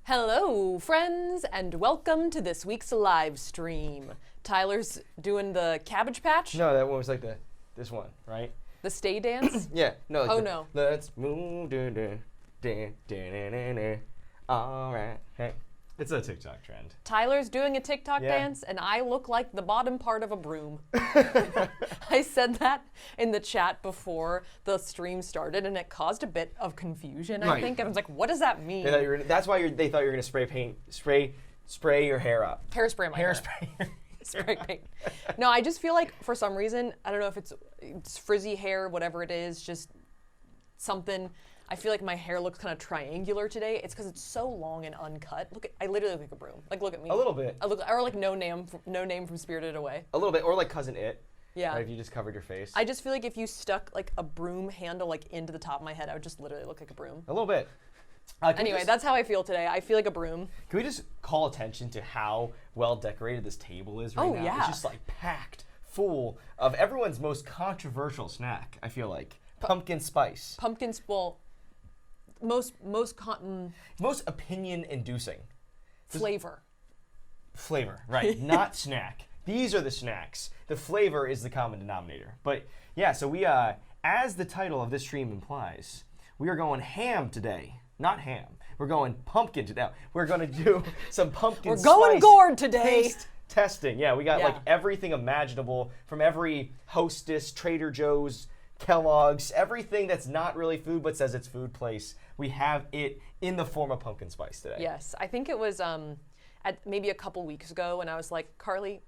Hello, friends, and welcome to this week's live stream. Tyler's doing the Cabbage Patch. No, that one was like this one, right? The stay dance? Yeah. No. Like no. Let's move. All right. Hey. It's a TikTok trend. Tyler's doing a TikTok dance, and I look like the bottom part of a broom. I said that in the chat before the stream started, and it caused a bit of confusion, I think. And I was like, what does that mean? That's why they thought you were going to spray your hair up. Hairspray my hair. Spray paint. No, I just feel like for some reason, I don't know if it's frizzy hair, whatever it is, just something. I feel like my hair looks kind of triangular today. It's because it's so long and uncut. I literally look like a broom. Like, look at me. A little bit. Or like no name from Spirited Away. A little bit, or like Cousin It. Yeah. Right, if you just covered your face. I just feel like if you stuck like a broom handle like into the top of my head, I would just literally look like a broom. A little bit. Anyway, that's how I feel today. I feel like a broom. Can we just call attention to how well decorated this table is right now? Yeah. It's just like packed full of everyone's most controversial snack, I feel like. Pumpkin spice. Most opinion-inducing. Flavor, right. Not snack. These are the snacks. The flavor is the common denominator. But yeah, so we, as the title of this stream implies, we are going ham today. Not ham. We're going pumpkin today. We're going to do some pumpkin spice. We're going gourd today. Taste testing. Yeah, we got like everything imaginable from every Hostess, Trader Joe's, Kellogg's, everything that's not really food but says it's food place. We have it in the form of pumpkin spice today. Yes, I think it was at maybe a couple weeks ago when I was like, Carly,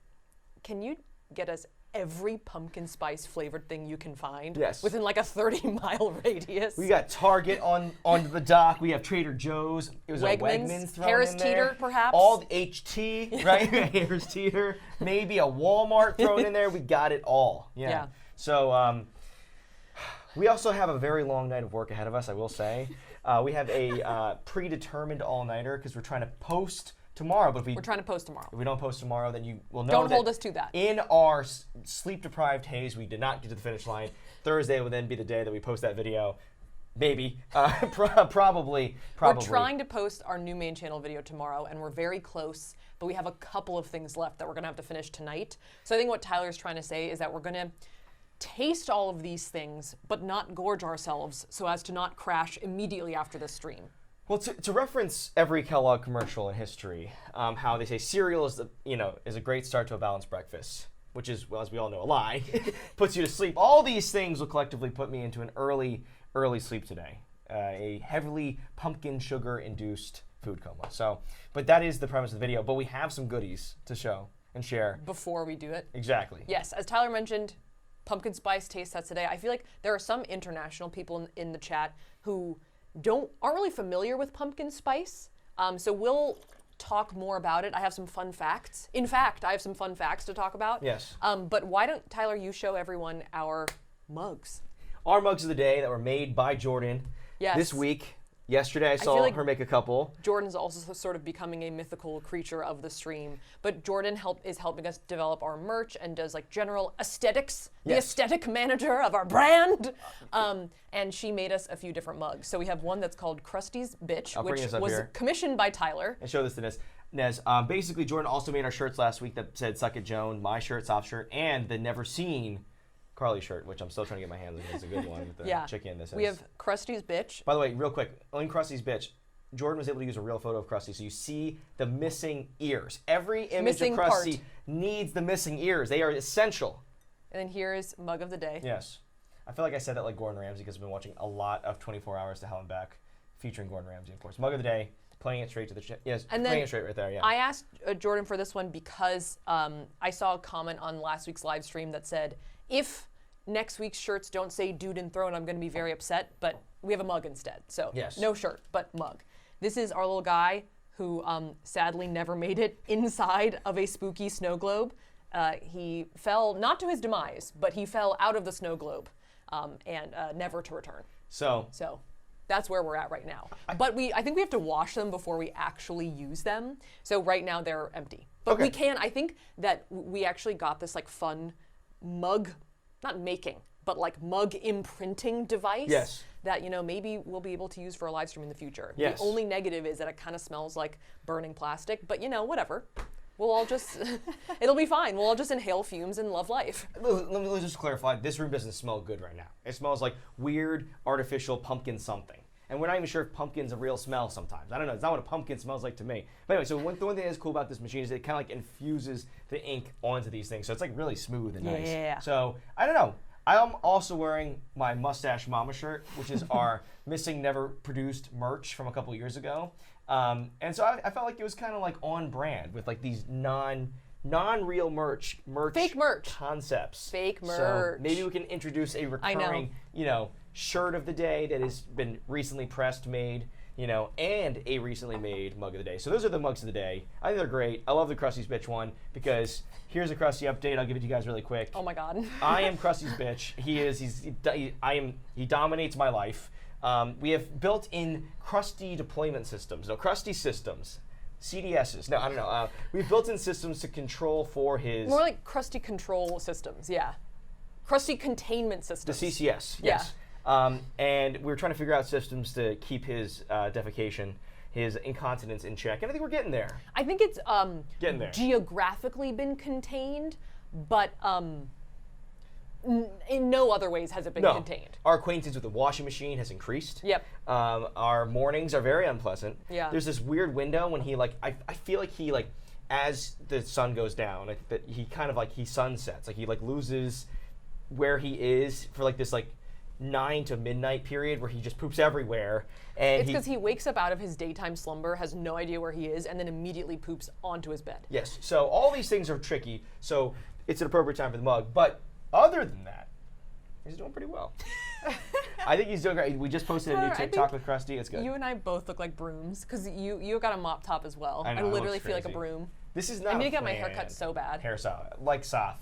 can you get us every pumpkin spice flavored thing you can find? Yes. Within like a 30-mile radius. We got Target on the dock. We have Trader Joe's. It was Wegmans thrown Harris in there. Teeter, perhaps. All the HT, right? Harris Teeter. Maybe a Walmart thrown in there. We got it all. Yeah. So we also have a very long night of work ahead of us, I will say. We have a predetermined all-nighter because we're trying to post tomorrow. But we're trying to post tomorrow. If we don't post tomorrow, then you will know Don't hold us to that. In our sleep-deprived haze, we did not get to the finish line. Thursday will then be the day that we post that video. Maybe. Probably. We're trying to post our new main channel video tomorrow, and we're very close, but we have a couple of things left that we're going to have to finish tonight. So I think what Tyler's trying to say is that we're going to taste all of these things, but not gorge ourselves so as to not crash immediately after the stream. Well, to reference every Kellogg commercial in history, how they say cereal is a great start to a balanced breakfast, which is, well, as we all know, a lie. Puts you to sleep. All these things will collectively put me into an early sleep today. A heavily pumpkin sugar-induced food coma. So, but that is the premise of the video. But we have some goodies to show and share before we do it. Exactly. Yes, as Tyler mentioned, pumpkin spice taste test today. I feel like there are some international people in the chat who aren't really familiar with pumpkin spice. So we'll talk more about it. I have some fun facts. In fact, I have some fun facts to talk about. Yes. But why don't, Tyler, you show everyone our mugs? Our mugs of the day that were made by Jordan this week. Yesterday I saw her make a couple. Jordan's also sort of becoming a mythical creature of the stream. But Jordan is helping us develop our merch and does like general aesthetics, the aesthetic manager of our brand. And she made us a few different mugs. So we have one that's called Krusty's Bitch, which was commissioned by Tyler. And show this to Nez. Basically, Jordan also made our shirts last week that said Suck It Joan, my shirt, soft shirt, and the Never Seen Carly shirt, which I'm still trying to get my hands on. It's a good one with the chicken. We have Krusty's Bitch. By the way, real quick, on Krusty's Bitch, Jordan was able to use a real photo of Krusty, so you see the missing ears. Every image of Krusty needs the missing ears. They are essential. And then here's Mug of the Day. Yes. I feel like I said that like Gordon Ramsay because I've been watching a lot of 24 Hours to Hell and Back, featuring Gordon Ramsay, of course. Mug of the Day, playing it straight to the yes, and playing it straight right there. Yeah. I asked Jordan for this one because I saw a comment on last week's live stream that said, if next week's shirts don't say Dude and Throne, I'm going to be very upset, but we have a mug instead. So no shirt, but mug. This is our little guy who sadly never made it inside of a spooky snow globe. He fell, not to his demise, but he fell out of the snow globe and never to return. So that's where we're at right now. But I think we have to wash them before we actually use them. So right now they're empty. But we can, I think that we actually got this like fun mug, not making, but like mug imprinting device. Yes. That, you know, maybe we'll be able to use for a live stream in the future. Yes. The only negative is that it kind of smells like burning plastic, but you know, whatever. We'll all just, it'll be fine. We'll all just inhale fumes and love life. Let me just clarify. This room doesn't smell good right now. It smells like weird, artificial pumpkin something. And we're not even sure if pumpkin's a real smell sometimes. I don't know. It's not what a pumpkin smells like to me. But anyway, so the one thing that's cool about this machine is it kind of like infuses the ink onto these things. So it's like really smooth and nice. Yeah. So, I don't know. I'm also wearing my Mustache Mama shirt, which is our missing, never produced merch from a couple years ago. And so I felt like it was kind of like on brand with like these non-real merch Fake merch concepts. Fake merch. So maybe we can introduce a recurring, shirt of the day that has been recently pressed, made, and a recently made mug of the day. So those are the mugs of the day. I think they're great. I love the Krusty's Bitch one because here's a Krusty update. I'll give it to you guys really quick. Oh my God. I am Krusty's Bitch. He dominates my life. We have built-in Krusty deployment systems. No, Krusty systems. CDSs. No, I don't know. We've built-in systems to control for his... More like Krusty control systems, yeah. Krusty containment systems. The CCS, yes. And we were trying to figure out systems to keep his defecation, his incontinence in check. And I think we're getting there. I think it's getting there. Geographically been contained, but in no other ways has it been contained. Our acquaintance with the washing machine has increased. Yep. Our mornings are very unpleasant. Yeah. There's this weird window when he I feel like he as the sun goes down, that he kind of he sunsets. He loses where he is for this 9 to midnight period where he just poops everywhere. And it's because he wakes up out of his daytime slumber, has no idea where he is, and then immediately poops onto his bed. Yes. So all these things are tricky. So it's an appropriate time for the mug. But other than that, he's doing pretty well. I think he's doing great. We just posted a new TikTok with Krusty. It's good. You and I both look like brooms because you got a mop top as well. I know, I literally feel like a broom. This is not. I need to get my hair cut so bad. Hairstyle, like Saf.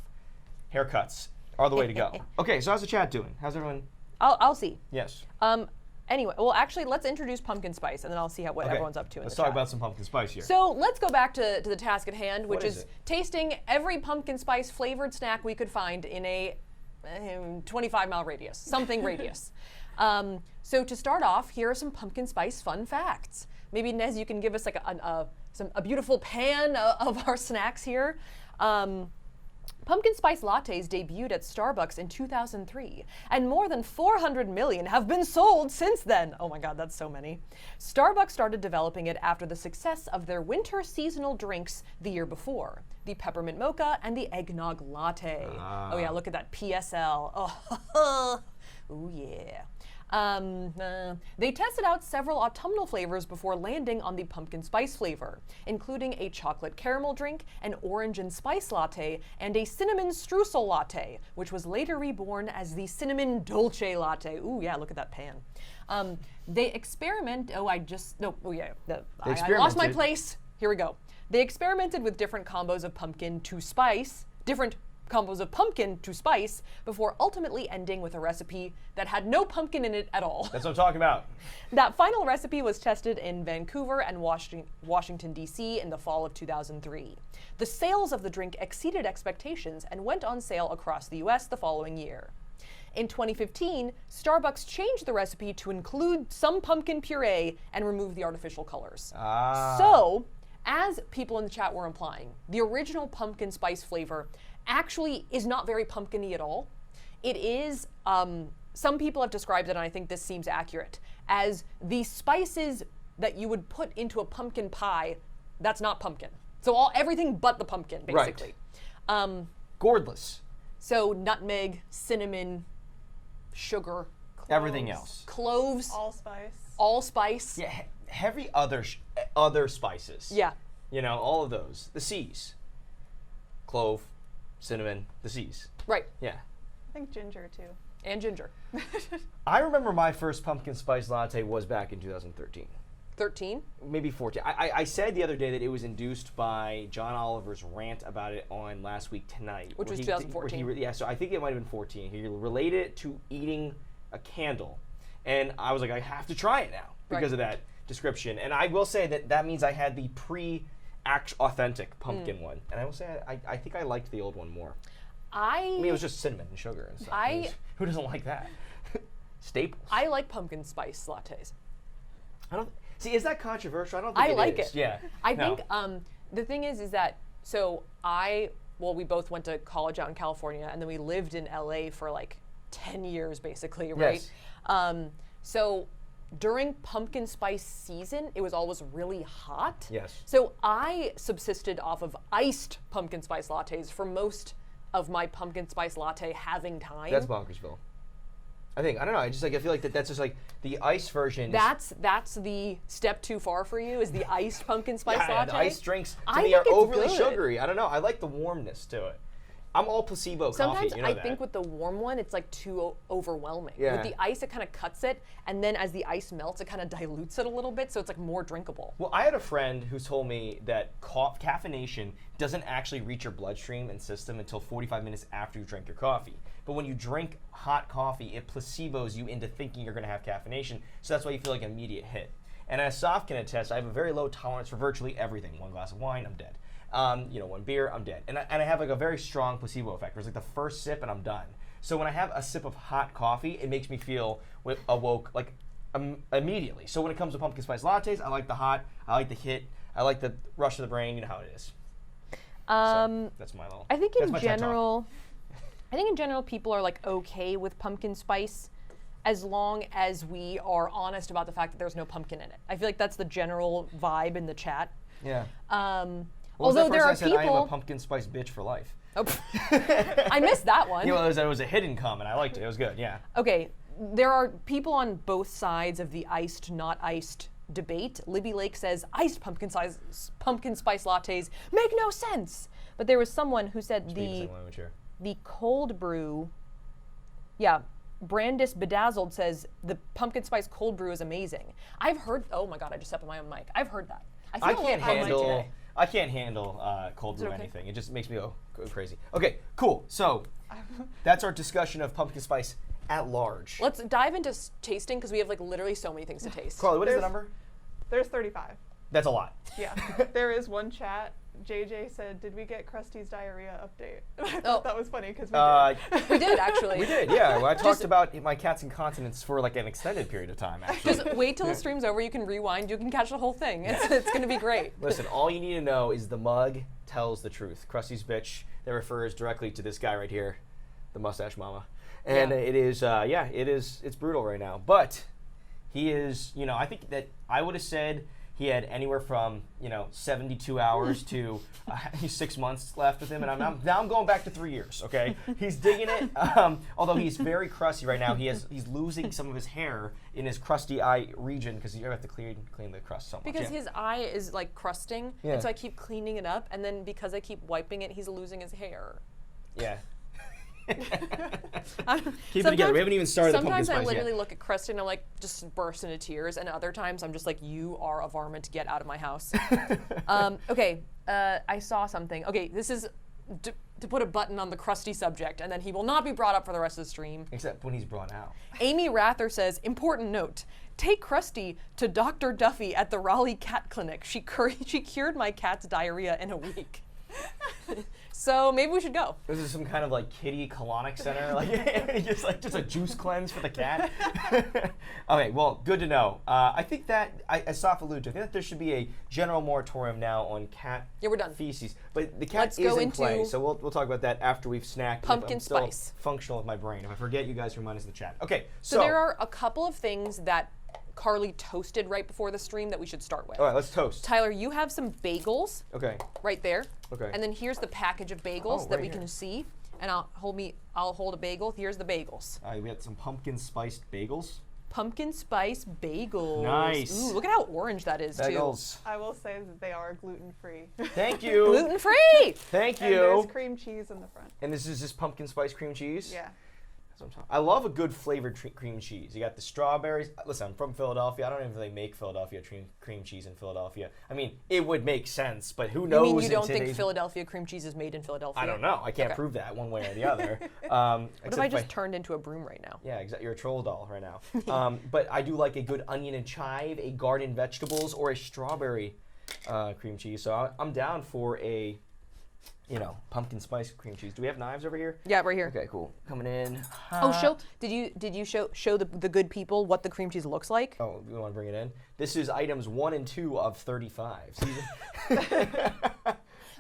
Haircuts are the way to go. Okay, so how's the chat doing? How's everyone? I'll see. Yes. Anyway, well, actually, let's introduce pumpkin spice, and then I'll see what everyone's up to in the chat. Let's talk about some pumpkin spice here. So let's go back to the task at hand, which is is tasting every pumpkin spice flavored snack we could find in a 25-mile radius, something radius. So to start off, here are some pumpkin spice fun facts. Maybe, Nez, you can give us a beautiful pan of our snacks here. Pumpkin spice lattes debuted at Starbucks in 2003, and more than 400 million have been sold since then. Oh my God, that's so many. Starbucks started developing it after the success of their winter seasonal drinks the year before, the peppermint mocha and the eggnog latte. Oh yeah, look at that PSL. Oh, ooh yeah. They tested out several autumnal flavors before landing on the pumpkin spice flavor, including a chocolate caramel drink, an orange and spice latte, and a cinnamon streusel latte, which was later reborn as the cinnamon dolce latte. Ooh, yeah, look at that pan. They experiment. Oh, I lost my place. Here we go. They experimented with different combos of pumpkin to spice, before ultimately ending with a recipe that had no pumpkin in it at all. That's what I'm talking about. That final recipe was tested in Vancouver and Washington, D.C. in the fall of 2003. The sales of the drink exceeded expectations and went on sale across the U.S. the following year. In 2015, Starbucks changed the recipe to include some pumpkin puree and remove the artificial colors. So, as people in the chat were implying, the original pumpkin spice flavor actually is not very pumpkin-y at all. It is, some people have described it, and I think this seems accurate, as the spices that you would put into a pumpkin pie that's not pumpkin. So everything but the pumpkin, basically. Right. Gourdless. So nutmeg, cinnamon, sugar. Cloves. Everything else. Cloves. All spice. Yeah, heavy other spices. Yeah. All of those. The C's. Clove. Cinnamon, the C's. Right. Yeah. I think ginger too. And ginger. I remember my first pumpkin spice latte was back in 2013. 13? Maybe 14. I said the other day that it was induced by John Oliver's rant about it on Last Week Tonight. Which was 2014. So I think it might have been 14. He related it to eating a candle. And I was like, I have to try it now because of that description. And I will say that means I had the authentic pumpkin one. And I will say I think I liked the old one more. I mean, it was just cinnamon and sugar and stuff. Who doesn't like that? Staples. I like pumpkin spice lattes. I don't see. Is that controversial? I don't think I like is. it. Yeah. I think the thing is that we both went to college out in California, and then we lived in LA for like 10 years, basically, right? Yes. So during pumpkin spice season, it was always really hot. Yes. So I subsisted off of iced pumpkin spice lattes for most of my pumpkin spice latte having time. That's Bonkersville. I don't know. I feel like that's just like the ice version. That's the step too far for you. Is the iced pumpkin spice latte? The iced drinks to I me think are it's overly good. sugary. I don't know. I like the warmness to it. I'm all placebo Sometimes coffee. You know I that. think with the warm one, it's like too overwhelming. Yeah. With the ice, it kind of cuts it, and then as the ice melts, it kind of dilutes it a little bit, so it's like more drinkable. Well, I had a friend who told me that caffeination doesn't actually reach your bloodstream and system until 45 minutes after you drink your coffee. But when you drink hot coffee, it placebos you into thinking you're going to have caffeination, so that's why you feel like an immediate hit. And as Saf can attest, I have a very low tolerance for virtually everything. One glass of wine, I'm dead. One beer, I'm dead. And I have like a very strong placebo effect. Where it's like the first sip and I'm done. So when I have a sip of hot coffee, it makes me feel awoke like immediately. So when it comes to pumpkin spice lattes, I like the hot, I like the hit, I like the rush of the brain. You know how it is. So that's my little. I think in general, people are like okay with pumpkin spice, as long as we are honest about the fact that there's no pumpkin in it. I feel like that's the general vibe in the chat. Yeah. Although there are people. I am a pumpkin spice bitch for life. Oh, I missed that one. You know, it was a hidden comment. I liked it. It was good. Yeah. Okay, there are people on both sides of the iced, not iced debate. Libby Lake says iced pumpkin spice lattes make no sense. But there was someone who said the cold brew. Yeah, Brandis Bedazzled says the pumpkin spice cold brew is amazing. I've heard. Oh my God! I just stepped on my own mic. I've heard that. I can't handle cold brew anything. It just makes me go crazy. Okay, cool. So that's our discussion of pumpkin spice at large. Let's dive into tasting because we have like literally so many things to taste. Carly, what is the number? There's 35. That's a lot. Yeah. There is one chat. JJ said, "Did we get Krusty's diarrhea update?" I thought that was funny because we did. We did actually. We did, yeah. Well, I talked about my cat's incontinence for like an extended period of time. Actually, just wait till the stream's over. You can rewind. You can catch the whole thing. It's going to be great. Listen, all you need to know is the mug tells the truth. Krusty's bitch. That refers directly to this guy right here, the mustache mama, and it is, it's brutal right now. But he is, I think that I would have said. He had anywhere from 72 hours to 6 months left with him, and I'm going back to 3 years. Okay, he's digging it. Although he's very crusty right now, he's losing some of his hair in his crusty eye region because you have to clean the crust so much. Because his eye is like crusting, and so I keep cleaning it up, and then because I keep wiping it, he's losing his hair. Yeah. Keep it together. We haven't even started the pumpkin spice yet. Sometimes I literally look at Krusty and I'm like, just burst into tears, and other times I'm just like, you are a varmint, get out of my house. Okay, I saw something. Okay, this is to put a button on the Krusty subject, and then he will not be brought up for the rest of the stream. Except when he's brought out. Amy Rather says, important note, take Krusty to Dr. Duffy at the Raleigh Cat Clinic. She cured my cat's diarrhea in a week. So maybe we should go. This is some kind of like kitty colonic center, just a juice cleanse for the cat. Okay, well, good to know. I think that as Saf alluded to, I think that there should be a general moratorium now on cat we're done. feces. But the cat is in play, so we'll talk about that after we've snacked. Pumpkin spice. Functional with my brain. If I forget, you guys remind us in the chat. Okay, so there are a couple of things that Carly toasted right before the stream that we should start with. All right, let's toast. Tyler, you have some bagels. Okay. Right there. Okay. And then here's the package of bagels that we can see. And I'll hold a bagel. Here's the bagels. We got some pumpkin spiced bagels. Pumpkin spice bagels. Nice. Ooh, look at how orange that is bagels. Too. I will say that they are gluten-free. Thank you. Gluten-free. Thank you. And there's cream cheese in the front. And this is just pumpkin spice cream cheese? Yeah. I love a good flavored cream cheese. You got the strawberries. Listen, I'm from Philadelphia. I don't even really make Philadelphia cream cheese in Philadelphia. I mean, it would make sense, but who knows? You mean you don't think Philadelphia cream cheese is made in Philadelphia? I don't know. I can't prove that one way or the other. What if I just turned into a broom right now? Yeah, exactly. You're a troll doll right now. But I do like a good onion and chive, a garden vegetables, or a strawberry cream cheese. So I'm down for a you know, pumpkin spice cream cheese. Do we have knives over here? Yeah, right here. Okay, cool. Coming in. Did you show the good people what the cream cheese looks like? Oh, you want to bring it in? This is items 1 and 2 of 35.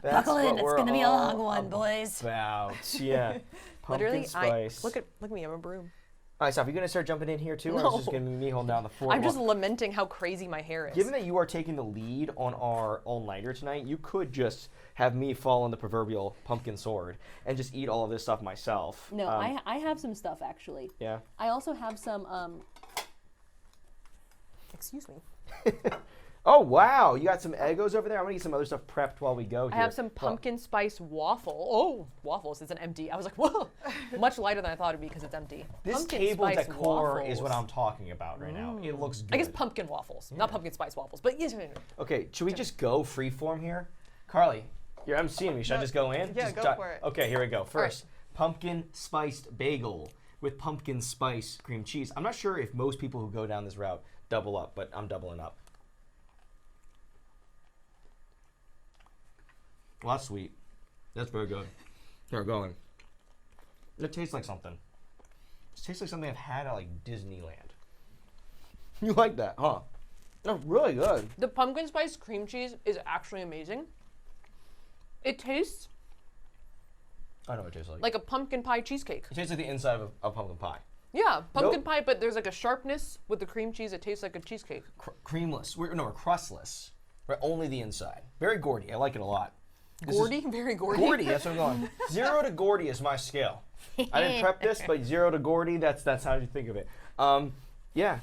Buckle in, it's gonna be a long one, boys. About, yeah. Pumpkin Literally, spice. look at me, I'm a broom. All right, Saf, you gonna start jumping in here too, or is it just gonna be me holding down the fort? I'm just lamenting how crazy my hair is. Given that you are taking the lead on our all-nighter tonight, you could just have me fall on the proverbial pumpkin sword and just eat all of this stuff myself. No, I have some stuff actually. Yeah. I also have some. Excuse me. Oh wow, you got some Eggos over there. I'm gonna get some other stuff prepped while we go here. I have some pumpkin spice waffle. Oh, waffles. It's an empty. I was like, whoa, much lighter than I thought it'd be because it's empty. This pumpkin table spice decor waffles. is what I'm talking about right now. It looks good. I guess pumpkin waffles, not pumpkin spice waffles, but yes. Okay, should we just go freeform here? Carly, you're emceeing me. Should I just go in? Yeah, Just go for it. Okay, here we go. First, pumpkin spiced bagel with pumpkin spice cream cheese. I'm not sure if most people who go down this route double up, but I'm doubling up. Well, that's sweet. That's very good. Here, going. It tastes like something. It tastes like something I've had at like Disneyland. You like that, huh? That's really good. The pumpkin spice cream cheese is actually amazing. It tastes I know what it tastes like. like a pumpkin pie cheesecake. It tastes like the inside of a pumpkin pie. Yeah, pumpkin Nope. pie, but there's like a sharpness with the cream cheese. It tastes like a cheesecake. Creamless. We're crustless. Right, only the inside. Very Gordy. I like it a lot. This is- Gordy, very Gordy. Gordy, that's what I'm going. 0 to Gordy is my scale. I didn't prep this, but 0 to Gordy, that's how you think of it. Yeah.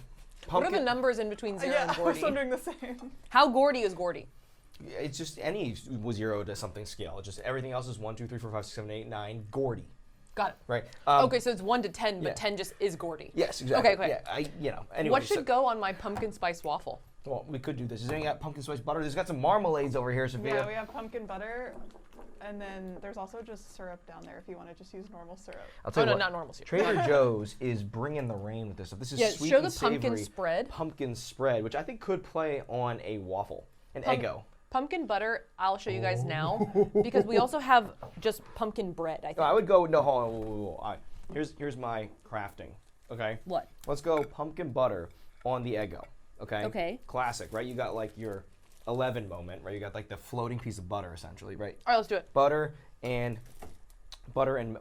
What are the numbers in between 0 Yeah, and I was Gordy? wondering the same. How Gordy is Gordy? It's just any 0 to something scale. It's just everything else is 1, 2, 3, 4, 5, 6, 7, 8, 9. Gordy. Got it. Right. Okay, so it's 1 to 10, but yeah. 10 just is Gordy. Yes, exactly. Okay. Yeah, anyway. What should go on my pumpkin spice waffle? Well, we could do this. Is there any got pumpkin spice butter? There's got some marmalades over here, Sophia. Yeah, we have pumpkin butter, and then there's also just syrup down there if you want to just use normal syrup. I'll tell Oh, you no, what, not normal syrup. Trader Joe's is bringing the rain with this stuff. This is Yeah, sweet show and the pumpkin savory spread. pumpkin spread, which I think could play on a waffle, an Eggo. Pumpkin butter, I'll show you guys now, because we also have just pumpkin bread, I think. No, I would go. No, hold on. All right. Here's my crafting. Okay. What? Let's go pumpkin butter on the Eggo. Okay. Okay. Classic, right? You got like your 11 moment, right? You got like the floating piece of butter, essentially, right? All right, let's do it. Butter and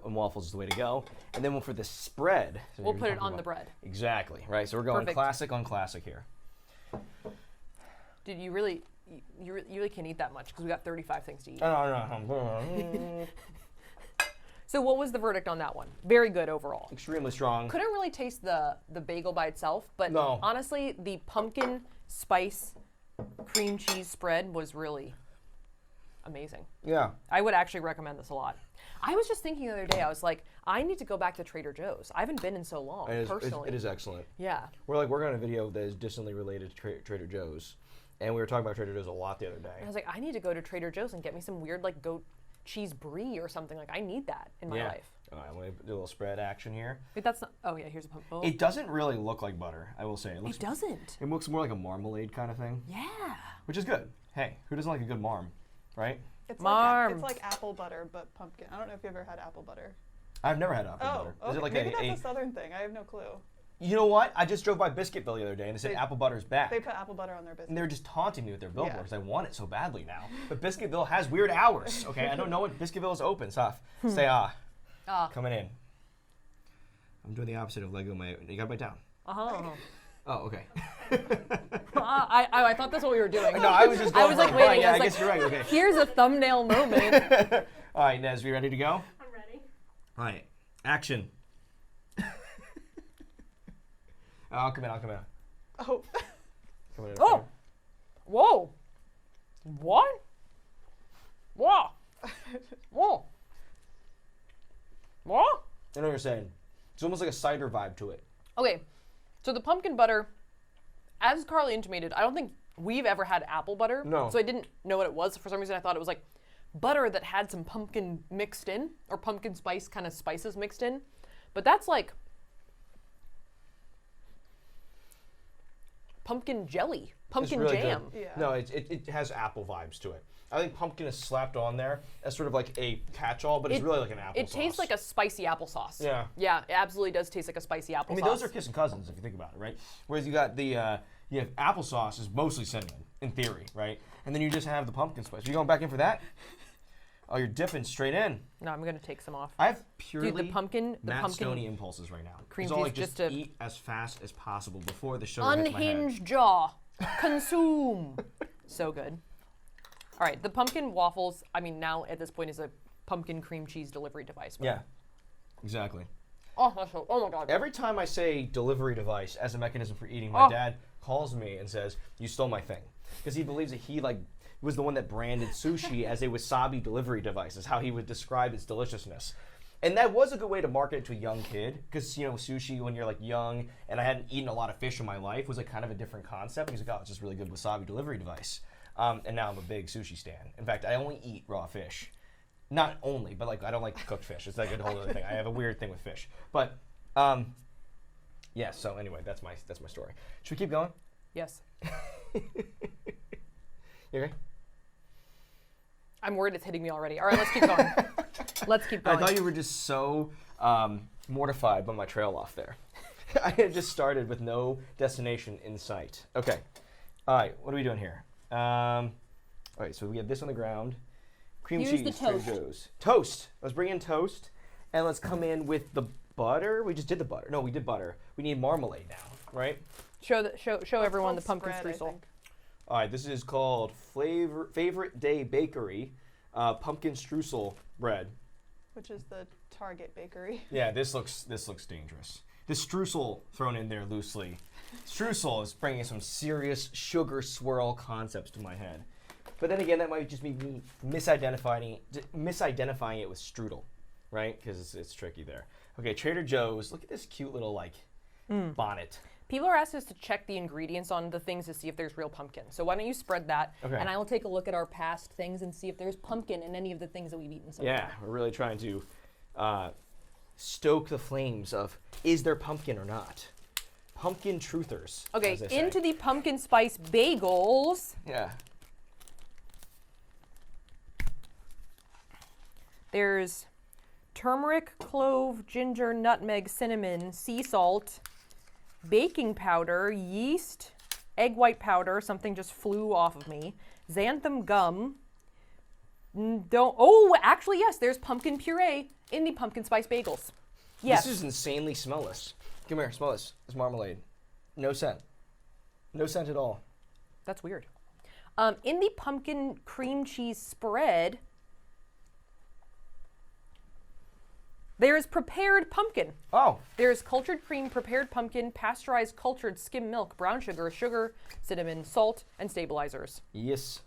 waffles is the way to go. And then for the spread, so We'll you're put it talking on the about- bread. Exactly, right? So we're going Perfect. classic on classic here. Dude, you really can't eat that much because we got 35 things to eat. No. So what was the verdict on that one? Very good overall. Extremely strong. Couldn't really taste the bagel by itself, but No. honestly, the pumpkin spice cream cheese spread was really amazing. Yeah. I would actually recommend this a lot. I was just thinking the other day, I was like, I need to go back to Trader Joe's. I haven't been in so long, personally. It is excellent. Yeah. We're working on a video that is distantly related to Trader Joe's. And we were talking about Trader Joe's a lot the other day. I was like, I need to go to Trader Joe's and get me some weird like goat cheese brie or something. Like I need that in my life. All right, I'm going to do a little spread action here. Wait, that's not. Oh yeah, here's a pump. Oh. It doesn't really look like butter, I will say. It doesn't. It looks more like a marmalade kind of thing, Yeah. which is good. Hey, who doesn't like a good marm, right? It's Marm. like apple butter, but pumpkin. I don't know if you ever had apple butter. I've never had apple Oh, butter. okay. Is it like Maybe that's a southern thing. I have no clue. You know what? I just drove by Biscuitville the other day and they said They- apple butter's back. They put apple butter on their And biscuit. they were just taunting me with their billboards. Yeah. I want it so badly now. But Biscuitville has weird hours, okay? I don't know what Biscuitville is open, Saf. Say coming in. I'm doing the opposite of Lego. You gotta bite down. Oh, okay. I thought that's what we were doing. No, I was just going I was like for it. waiting. Yeah, I was I like, guess you're right. Okay. here's a thumbnail moment. All right, Nez, we ready to go? I'm ready. All right, action. I'll come in. Oh, Come in. Oh. Whoa. What? Whoa. Whoa. What? I know what you're saying. It's almost like a cider vibe to it. Okay, so the pumpkin butter, as Carly intimated, I don't think we've ever had apple butter. No. So I didn't know what it was. For some reason, I thought it was like butter that had some pumpkin mixed in, or pumpkin spice kind of spices mixed in. But that's like pumpkin jelly, pumpkin It's really jam. good. Yeah. No, it has apple vibes to it. I think pumpkin is slapped on there as sort of like a catch-all, but it's really like an applesauce. It tastes like a spicy applesauce. Yeah. Yeah, it absolutely does taste like a spicy applesauce. I mean, those are kissing cousins if you think about it, right? Whereas you got the you have applesauce is mostly cinnamon in theory, right? And then you just have the pumpkin spice. Are you going back in for that? Oh, you're dipping straight in. No, I'm gonna take some off. I have purely Matt Stoney impulses right now. Cream It's all cheese like just just to eat as fast as possible before the sugar hits my head. unhinged jaw, consume. So good. All right, the pumpkin waffles. I mean, now at this point is a pumpkin cream cheese delivery device. Yeah, exactly. Oh, that's so, oh my god. Every time I say delivery device as a mechanism for eating, my dad calls me and says, "You stole my thing," because he believes that he was the one that branded sushi as a wasabi delivery device, is how he would describe its deliciousness. And that was a good way to market it to a young kid, because, you know, sushi when you're like young, and I hadn't eaten a lot of fish in my life, was like kind of a different concept. He's like, oh, it's just a really good wasabi delivery device. And now I'm a big sushi stan. In fact, I only eat raw fish. Not only, but like I don't like cooked fish. It's like a whole other thing. I have a weird thing with fish. But yeah, so anyway, that's my story. Should we keep going? Yes. You okay? I'm worried it's hitting me already. All right, let's keep going. Let's keep going. I thought you were just so mortified by my trail off there. I had just started with no destination in sight. Okay. All right, what are we doing here? All right, so we have this on the ground. Cream Here's cheese, the Trader toast. Joe's. Toast. Let's bring in toast, and let's come in with the butter. We just did the butter. No, we did butter. We need marmalade now, right? Show everyone the Called pumpkin spread, I streusel. think. All right, this is called Favorite Day Bakery pumpkin streusel bread. Which is the Target bakery. Yeah, this looks dangerous. This streusel thrown in there loosely. Streusel is bringing some serious sugar swirl concepts to my head. But then again, that might just be me misidentifying it with strudel, right? Because it's tricky there. Okay, Trader Joe's. Look at this cute little like bonnet. People are asking us to check the ingredients on the things to see if there's real pumpkin. So why don't you spread that, Okay. and I will take a look at our past things and see if there's pumpkin in any of the things that we've eaten so Yeah, far. we're really trying to stoke the flames of is there pumpkin or not? Pumpkin truthers. Okay, as they say. into the pumpkin spice bagels. Yeah. There's turmeric, clove, ginger, nutmeg, cinnamon, sea salt, baking powder, yeast, egg white powder, something just flew off of me, xanthan gum. Actually, yes, there's pumpkin puree in the pumpkin spice bagels. Yes. This is insanely smellless. Come here, smell this. It's marmalade. No scent. No scent at all. That's weird. In the pumpkin cream cheese spread, there is prepared pumpkin. Oh. There is cultured cream, prepared pumpkin, pasteurized cultured skim milk, brown sugar, cinnamon, salt, and stabilizers. Yes.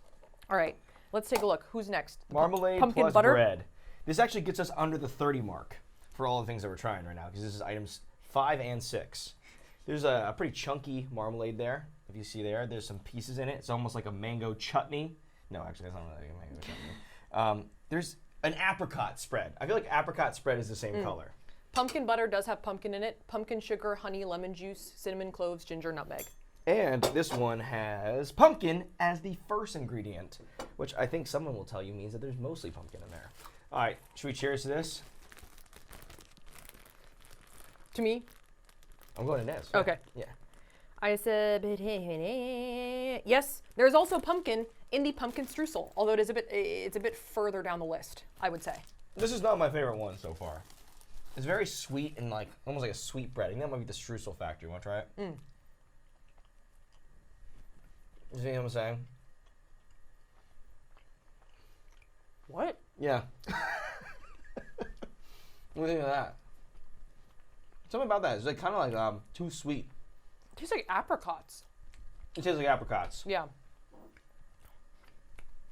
All right, let's take a look. Who's next? Marmalade pumpkin plus butter? bread. This actually gets us under the 30 mark for all the things that we're trying right now, because this is items 5 and 6. There's a pretty chunky marmalade there. If you see there's some pieces in it. It's almost like a mango chutney. No, actually, that's not like a mango chutney. There's an apricot spread. I feel like apricot spread is the same color. Pumpkin butter does have pumpkin in it. Pumpkin sugar, honey, lemon juice, cinnamon, cloves, ginger, nutmeg. And this one has pumpkin as the first ingredient, which I think someone will tell you means that there's mostly pumpkin in there. All right, should we cheers to this? To me? I'm going to Nez. Okay. Yeah. I said, yes, there's also pumpkin in the pumpkin streusel, although it's a bit further down the list, I would say. This is not my favorite one so far. It's very sweet and like almost like a sweet bread. I think that might be the streusel factor. You want to try it? You see what I'm saying? What? Yeah. What do you think of that? Something about that. It's like kind of like too sweet. It tastes like apricots. It tastes like apricots. Yeah.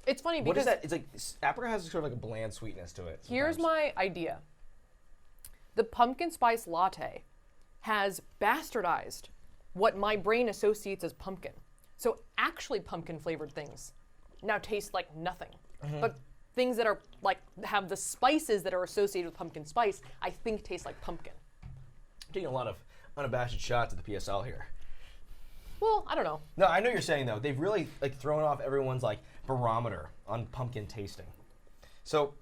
It's funny because What is that? It's like apricot has sort of like a bland sweetness to it. here's sometimes. my idea. The pumpkin spice latte has bastardized what my brain associates as pumpkin. So actually pumpkin flavored things now taste like nothing. But things that are like have the spices that are associated with pumpkin spice, I think taste like pumpkin. Taking a lot of unabashed shots at the PSL here. Well, I don't know. No, I know what you're saying though. They've really like thrown off everyone's like barometer on pumpkin tasting. So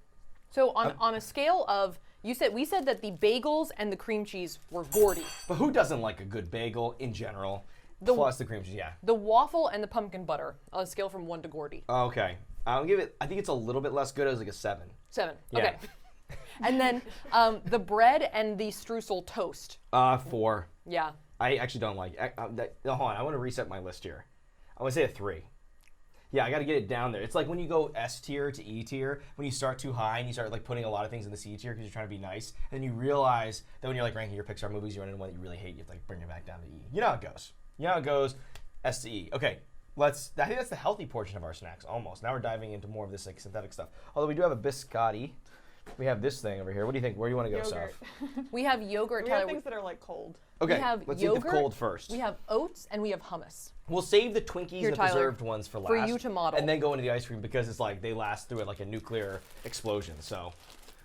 on a scale of, we said that the bagels and the cream cheese were Gordy. But who doesn't like a good bagel in general? Plus the cream cheese, yeah. The waffle and the pumpkin butter on a scale from 1 to Gordy. Okay. I'll give it, I think it's a little bit less good. It was like a 7. 7. Yeah. Okay. And then the bread and the streusel toast. 4. Yeah. I actually don't like it. Hold on, I want to reset my list here. I want to say a 3. Yeah, I got to get it down there. It's like when you go S tier to E tier, when you start too high and you start like putting a lot of things in the C tier because you're trying to be nice, and then you realize that when you're like ranking your Pixar movies, you run into one that you really hate, you have to like bring it back down to E. You know how it goes. You know how it goes, S to E. Okay, I think that's the healthy portion of our snacks, almost. Now we're diving into more of this like synthetic stuff. Although we do have a biscotti. We have this thing over here. What do you think? Where do you want to go, Yogurt. Saf? We have yogurt. We have things that are like cold. Okay, we have let's yogurt, eat the cold first. We have oats and we have hummus. We'll save the Twinkies, Here, the Tyler, preserved ones for last. for you to model. And then go into the ice cream because it's like they last through it like a nuclear explosion. So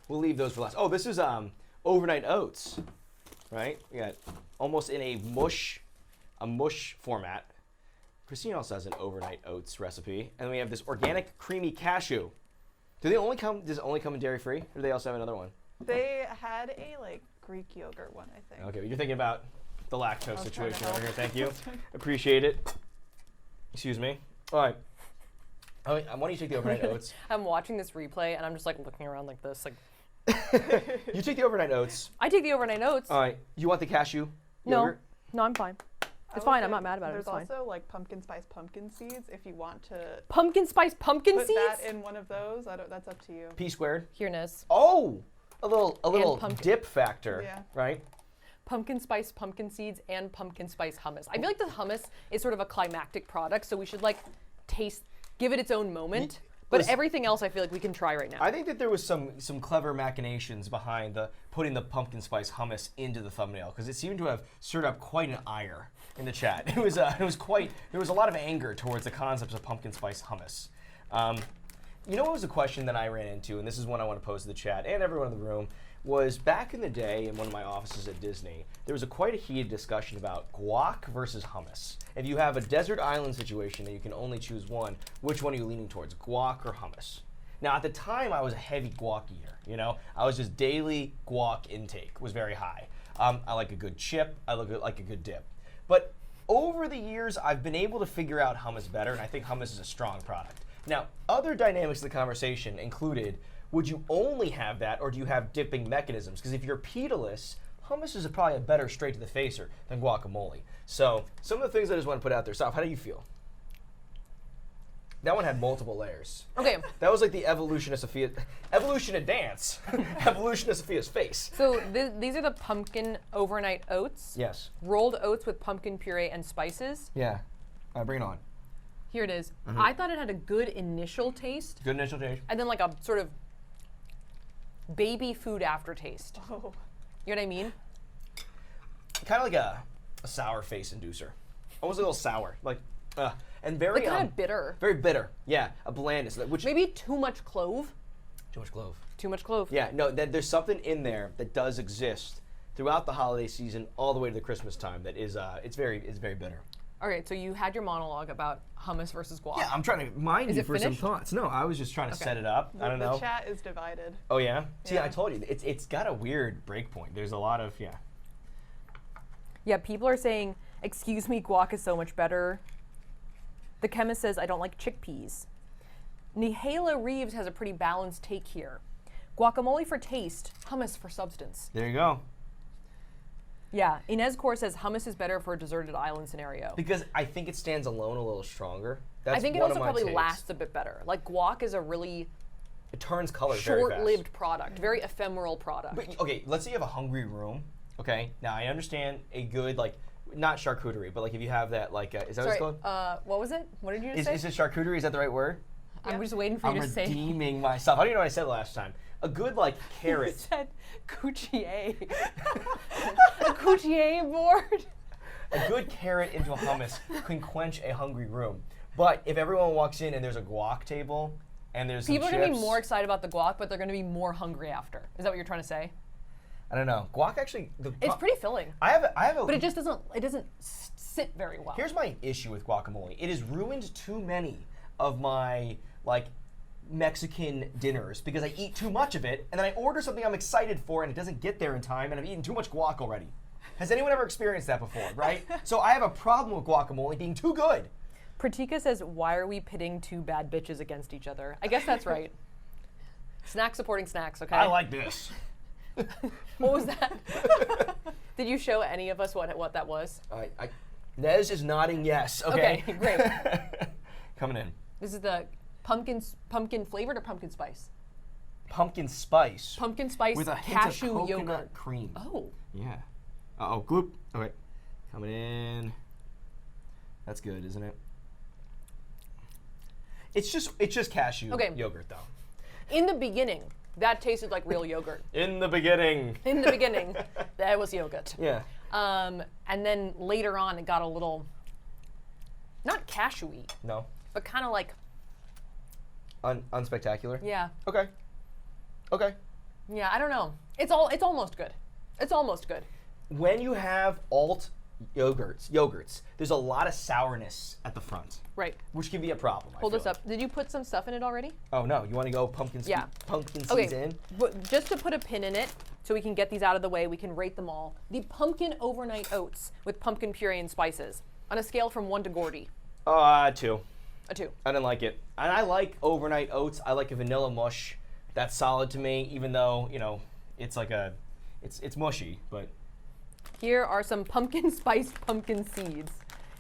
we'll leave those for last. Oh, this is overnight oats, right? We got almost in a mush format. Christine also has an overnight oats recipe. And then we have this organic creamy cashew. Does it only come in dairy free? Or do they also have another one? They had a like Greek yogurt one, I think. Okay, you're thinking about the lactose situation over here. Thank you. Trying Appreciate it. Excuse me. All right. Why don't you take the overnight oats? I'm watching this replay and I'm just like looking around like this. Like, You take the overnight oats. I take the overnight oats. All right. You want the cashew No, yogurt? no, I'm fine. I It's will fine. say I'm not mad about it. There's It's fine. also like pumpkin spice pumpkin seeds if you want to Pumpkin spice pumpkin put seeds. that in one of those. That's up to you. P squared. Here, Niz. Oh, a little pumpkin. dip factor. Yeah. Right. Pumpkin spice pumpkin seeds and pumpkin spice hummus. I feel like the hummus is sort of a climactic product, so we should like give it its own moment. But Listen, everything else, I feel like we can try right now. I think that there was some clever machinations behind putting the pumpkin spice hummus into the thumbnail because it seemed to have stirred up quite an ire in the chat. It was quite. There was a lot of anger towards the concepts of pumpkin spice hummus. You know what was a question that I ran into, and this is one I want to pose to the chat and everyone in the room, was back in the day in one of my offices at Disney, there was quite a heated discussion about guac versus hummus. If you have a desert island situation and you can only choose one, which one are you leaning towards, guac or hummus? Now at the time I was a heavy guac eater, you know? I was just daily guac intake was very high. I like a good chip, I like a good dip. But over the years I've been able to figure out hummus better, and I think hummus is a strong product. Now, other dynamics of the conversation included, would you only have that, or do you have dipping mechanisms? Because if you're pedaless, hummus is probably a better straight to the facer than guacamole. So, some of the things I just want to put out there. Saf, how do you feel? That one had multiple layers. Okay. That was like the evolution of dance. Evolution of Sophia's face. So these are the pumpkin overnight oats. Yes. Rolled oats with pumpkin puree and spices. Yeah. All right, bring it on. Here it is. I thought it had a good initial taste. Good initial taste. And then like a sort of baby food aftertaste. Oh. You know what I mean? Kind of like a sour face inducer. Almost a little sour. And very Like kind of bitter. Very bitter. Yeah, a blandness. Which Maybe too much clove. Too much clove. Too much clove. Yeah, no, there's something in there that does exist throughout the holiday season all the way to the Christmas time that is it's very bitter. All right, so you had your monologue about hummus versus guac. Yeah, I'm trying to mind Is you it for some finished? thoughts. No, I was just trying to set it up. I don't know. The chat is divided. Oh yeah? See, Yeah. I told you, it's got a weird break point. There's a lot of, Yeah, people are saying, excuse me, guac is so much better. The chemist says, I don't like chickpeas. Nihala Reeves has a pretty balanced take here. Guacamole for taste, hummus for substance. There you go. Yeah, Inez Core says hummus is better for a deserted island scenario. Because I think it stands alone a little stronger. That's I think it one also of my probably takes. lasts a bit better. Like guac is a really It turns color very fast. short-lived product, very ephemeral product. But, okay, let's say you have a hungry room. Okay, now I understand a good, not charcuterie, but if you have that, is that Sorry, what it's called? what was it? What did you just say? Is it charcuterie? Is that the right word? I'm just waiting for you I'm to say. redeeming myself. I don't even know what I said last time. A good, You carrot. said Coutier. A Coutier board. A good carrot into a hummus can quench a hungry room. But if everyone walks in and there's a guac table and there's People are some going to be chips- more excited about the guac, but they're going to be more hungry after. Is that what you're trying to say? I don't know. Guac actually. It's pretty filling, I have a. but it just doesn't sit very well. Here's my issue with guacamole. It has ruined too many of my like Mexican dinners because I eat too much of it, and then I order something I'm excited for, and it doesn't get there in time, and I've eaten too much guac already. Has anyone ever experienced that before, right? So I have a problem with guacamole being too good. Pratika says, why are we pitting two bad bitches against each other? I guess that's right. Snack supporting snacks, okay? I like this. What was that? Did you show any of us what that was? Nez is nodding yes, okay? Okay, great. Coming in. This is the pumpkin flavored or pumpkin spice? Pumpkin spice. Pumpkin spice with a hint cashew of coconut yogurt. cream. Oh. Yeah. Uh-oh, gloop. Okay. Coming in. That's good, isn't it? It's just cashew yogurt, though. In the beginning, that tasted like real yogurt. In the beginning. In the beginning, that was yogurt. Yeah. And then later on, it got a little, not cashewy, No. but kind of like, Unspectacular? yeah. Okay. Okay. Yeah, I don't know. It's almost good. It's almost good. When you have alt yogurts, there's a lot of sourness at the front, Right. which can be a problem. Hold this up. Did you put some stuff in it already? Oh no, you want to go pumpkin Yeah. seeds Okay. in? But just to put a pin in it, so we can get these out of the way, we can rate them all. The pumpkin overnight oats with pumpkin puree and spices, on a scale from 1 to Gordy. 2. A 2. I didn't like it. And I like overnight oats. I like a vanilla mush. That's solid to me, even though, it's like it's mushy, but. Here are some pumpkin spiced pumpkin seeds.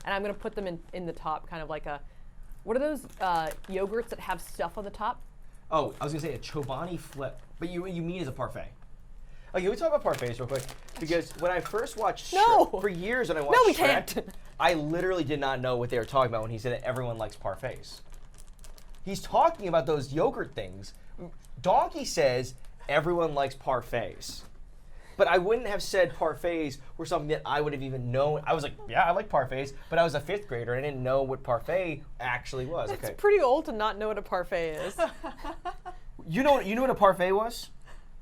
And I'm going to put them in the top, kind of like a, what are those yogurts that have stuff on the top? Oh, I was going to say a Chobani flip, but you mean as a parfait. Okay, can we talk about parfaits real quick? Because when I first watched Shrek, for years when I watched No, we Shrek, can't. I literally did not know what they were talking about when he said that everyone likes parfaits. He's talking about those yogurt things. Donkey says everyone likes parfaits. But I wouldn't have said parfaits were something that I would have even known. I was like, yeah, I like parfaits, but I was a 5th grader and I didn't know what parfait actually was. It's pretty old to not know what a parfait is. You know what a parfait was?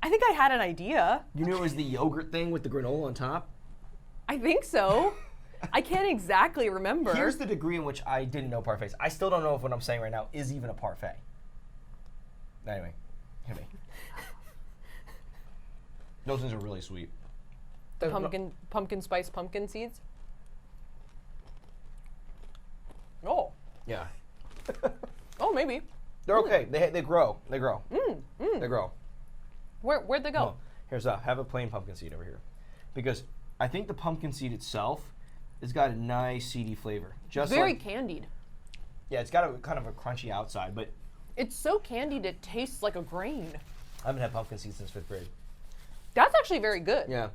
I think I had an idea. You knew it was the yogurt thing with the granola on top? I think so. I can't exactly remember. Here's the degree in which I didn't know parfaits. I still don't know if what I'm saying right now is even a parfait. Anyway, hit me. Those things are really sweet. The pumpkin spice pumpkin seeds? Oh. Yeah. Oh, maybe. They're okay. They grow. They grow. They grow. Where'd they go? Here's have a plain pumpkin seed over here. Because I think the pumpkin seed itself has got a nice seedy flavor. Just Very like, candied. Yeah, it's got a kind of a crunchy outside, but It's so candied it tastes like a grain. I haven't had pumpkin seeds since 5th grade. That's actually very good. Yeah.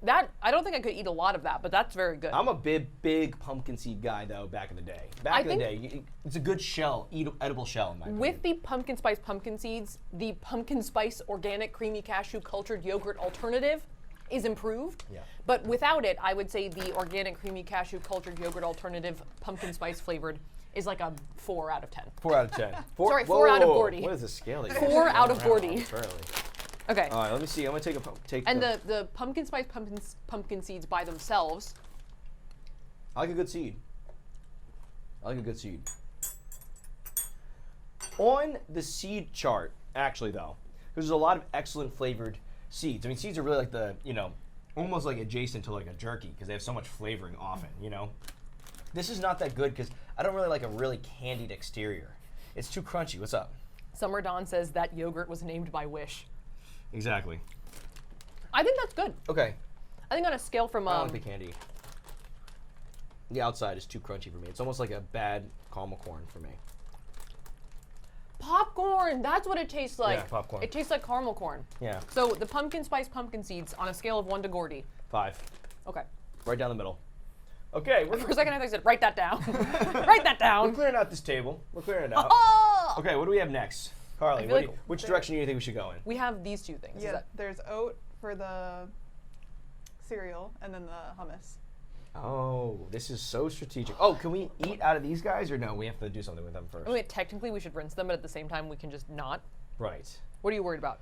I don't think I could eat a lot of that, but that's very good. I'm a big pumpkin seed guy, though, back in the day. It's a good shell, edible shell, in my opinion. With the pumpkin spice pumpkin seeds, the pumpkin spice organic creamy cashew cultured yogurt alternative is improved. Yeah. But without it, I would say the organic creamy cashew cultured yogurt alternative pumpkin spice flavored is like a 4 out of 10. 4 out of 10. Sorry, 4 out of 40. What is the scale? 4 out of 40. Okay. All right, let me see. I'm gonna take. And the pumpkin spice pumpkin seeds by themselves. I like a good seed. On the seed chart, actually, though, there's a lot of excellent flavored seeds. I mean, seeds are really like almost like adjacent to like a jerky because they have so much flavoring often, This is not that good because I don't really like a really candied exterior. It's too crunchy. What's up? Summer Dawn says that yogurt was named by Wish. Exactly. I think that's good. Okay. I think on a scale from I don't like the candy. The outside is too crunchy for me. It's almost like a bad caramel corn for me. Popcorn, that's what it tastes like. Yeah, popcorn. It tastes like caramel corn. Yeah. So the pumpkin spice pumpkin seeds on a scale of 1 to Gordy. 5. Okay. Right down the middle. Okay. For a second I thought you said, write that down. Write that We're down. clearing out this table. We're clearing it out. Oh! Okay, what do we have next? Carly, feel like which direction do you think we should go in? We have these two things. Yeah, there's oat for the cereal and then the hummus. Oh, this is so strategic. Oh, can we eat out of these guys or no? We have to do something with them first. I mean, technically we should rinse them, but at the same time we can just not. Right. What are you worried about?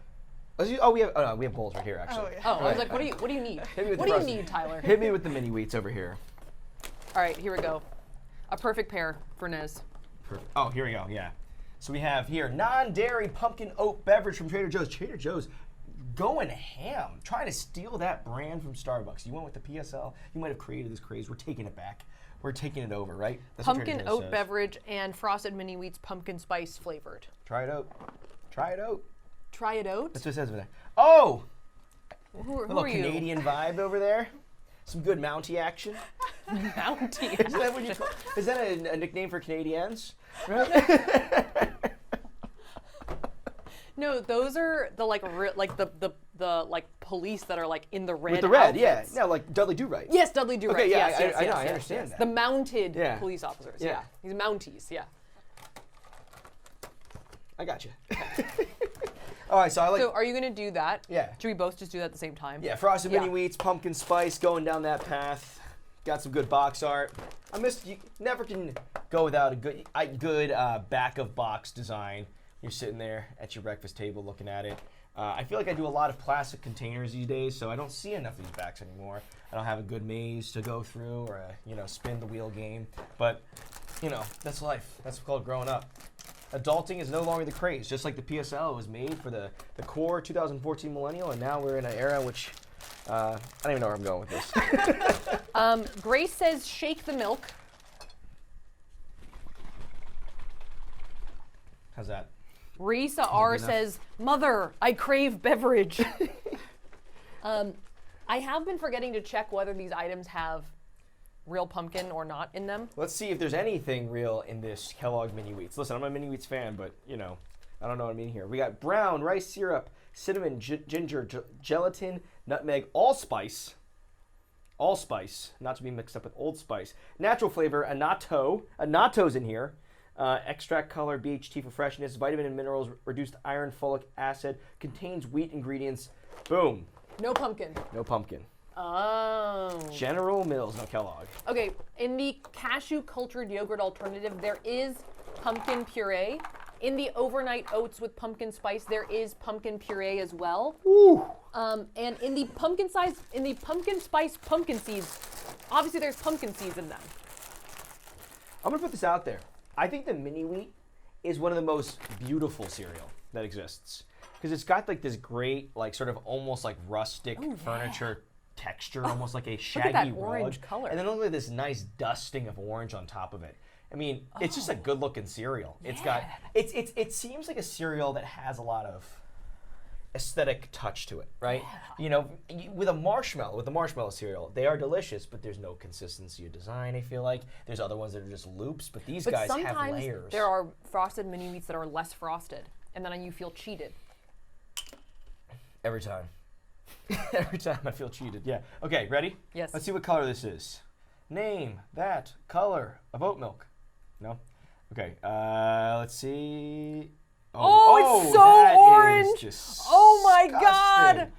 We have bowls right here actually. Oh, yeah. Oh, I was like, what do you need? Hit me with What the do you rest. need, Tyler? Hit me with the mini wheats over here. All right, here we go. A perfect pair for Nez. Oh, here we go. Yeah. So we have here non-dairy pumpkin oat beverage from Trader Joe's. Trader Joe's going ham, trying to steal that brand from Starbucks. You went with the PSL. You might have created this craze. We're taking it back. We're taking it over, right? That's pumpkin oat beverage and frosted mini wheats pumpkin spice flavored. Try it out. Try it out. Try it out? That's what it says over there. Oh! Who a little are you? Canadian vibe over there. Some good Mountie action. Mountie Is that what you call? Is that a nickname for Canadians? No, those are the like the like police that are like in the red. With the red, outfits. yeah, like Dudley Do-Right. Yes, Dudley Do-Right. Okay, yeah, yes, I know, yes, I yes, understand yes. that. The mounted Yeah. police officers. Yeah. Yeah, these Mounties. Yeah. I got you. All right, so I like. So, are you gonna do that? Yeah. Should we both just do that at the same time? Yeah, frosted mini Yeah. wheats, pumpkin spice, going down that path. Got some good box art. You never can go without a good back of box design. You're sitting there at your breakfast table looking at it. I feel like I do a lot of plastic containers these days, so I don't see enough of these backs anymore. I don't have a good maze to go through or a spin the wheel game. But that's life. That's called growing up. Adulting is no longer the craze. Just like the PSL was made for the core 2014 millennial, and now we're in an era in which I don't even know where I'm going with this. Grace says shake the milk. How's that? Risa R enough? says, "Mother, I crave beverage." I have been forgetting to check whether these items have Real pumpkin or not in them. Let's see if there's anything real in this Kellogg Mini Wheats. Listen, I'm a Mini Wheats fan, but I don't know what I mean here. We got brown rice syrup, cinnamon, ginger, gelatin, nutmeg, allspice, not to be mixed up with Old Spice. Natural flavor, annatto. Annatto's in here. Extract color, BHT for freshness, vitamin and minerals, reduced iron, folic acid, contains wheat ingredients. Boom. No pumpkin. No pumpkin. Oh. General Mills, no Kellogg. Okay, in the cashew cultured yogurt alternative, there is pumpkin puree. In the overnight oats with pumpkin spice, there is pumpkin puree as well. Ooh. And in the pumpkin spice pumpkin seeds, obviously there's pumpkin seeds in them. I'm gonna put this out there. I think the Mini Wheat is one of the most beautiful cereal that exists because it's got like this great, like sort of almost like rustic furniture texture, almost like a shaggy look at that rug. orange color. And then look at this nice dusting of orange on top of it. I mean, it's just a good-looking cereal. It's got it seems like a cereal that has a lot of aesthetic touch to it, right? Yeah. With the marshmallow cereal, they are delicious, but there's no consistency of design, I feel like. There's other ones that are just loops, but these guys have sometimes layers. there are frosted mini wheats that are less frosted, and then you feel cheated. Every time. Every time I feel cheated. Yeah. Okay, ready? Yes. Let's see what color this is. Name that color of oat milk. No? Okay, let's see. It's so that orange. Is Oh my disgusting. God.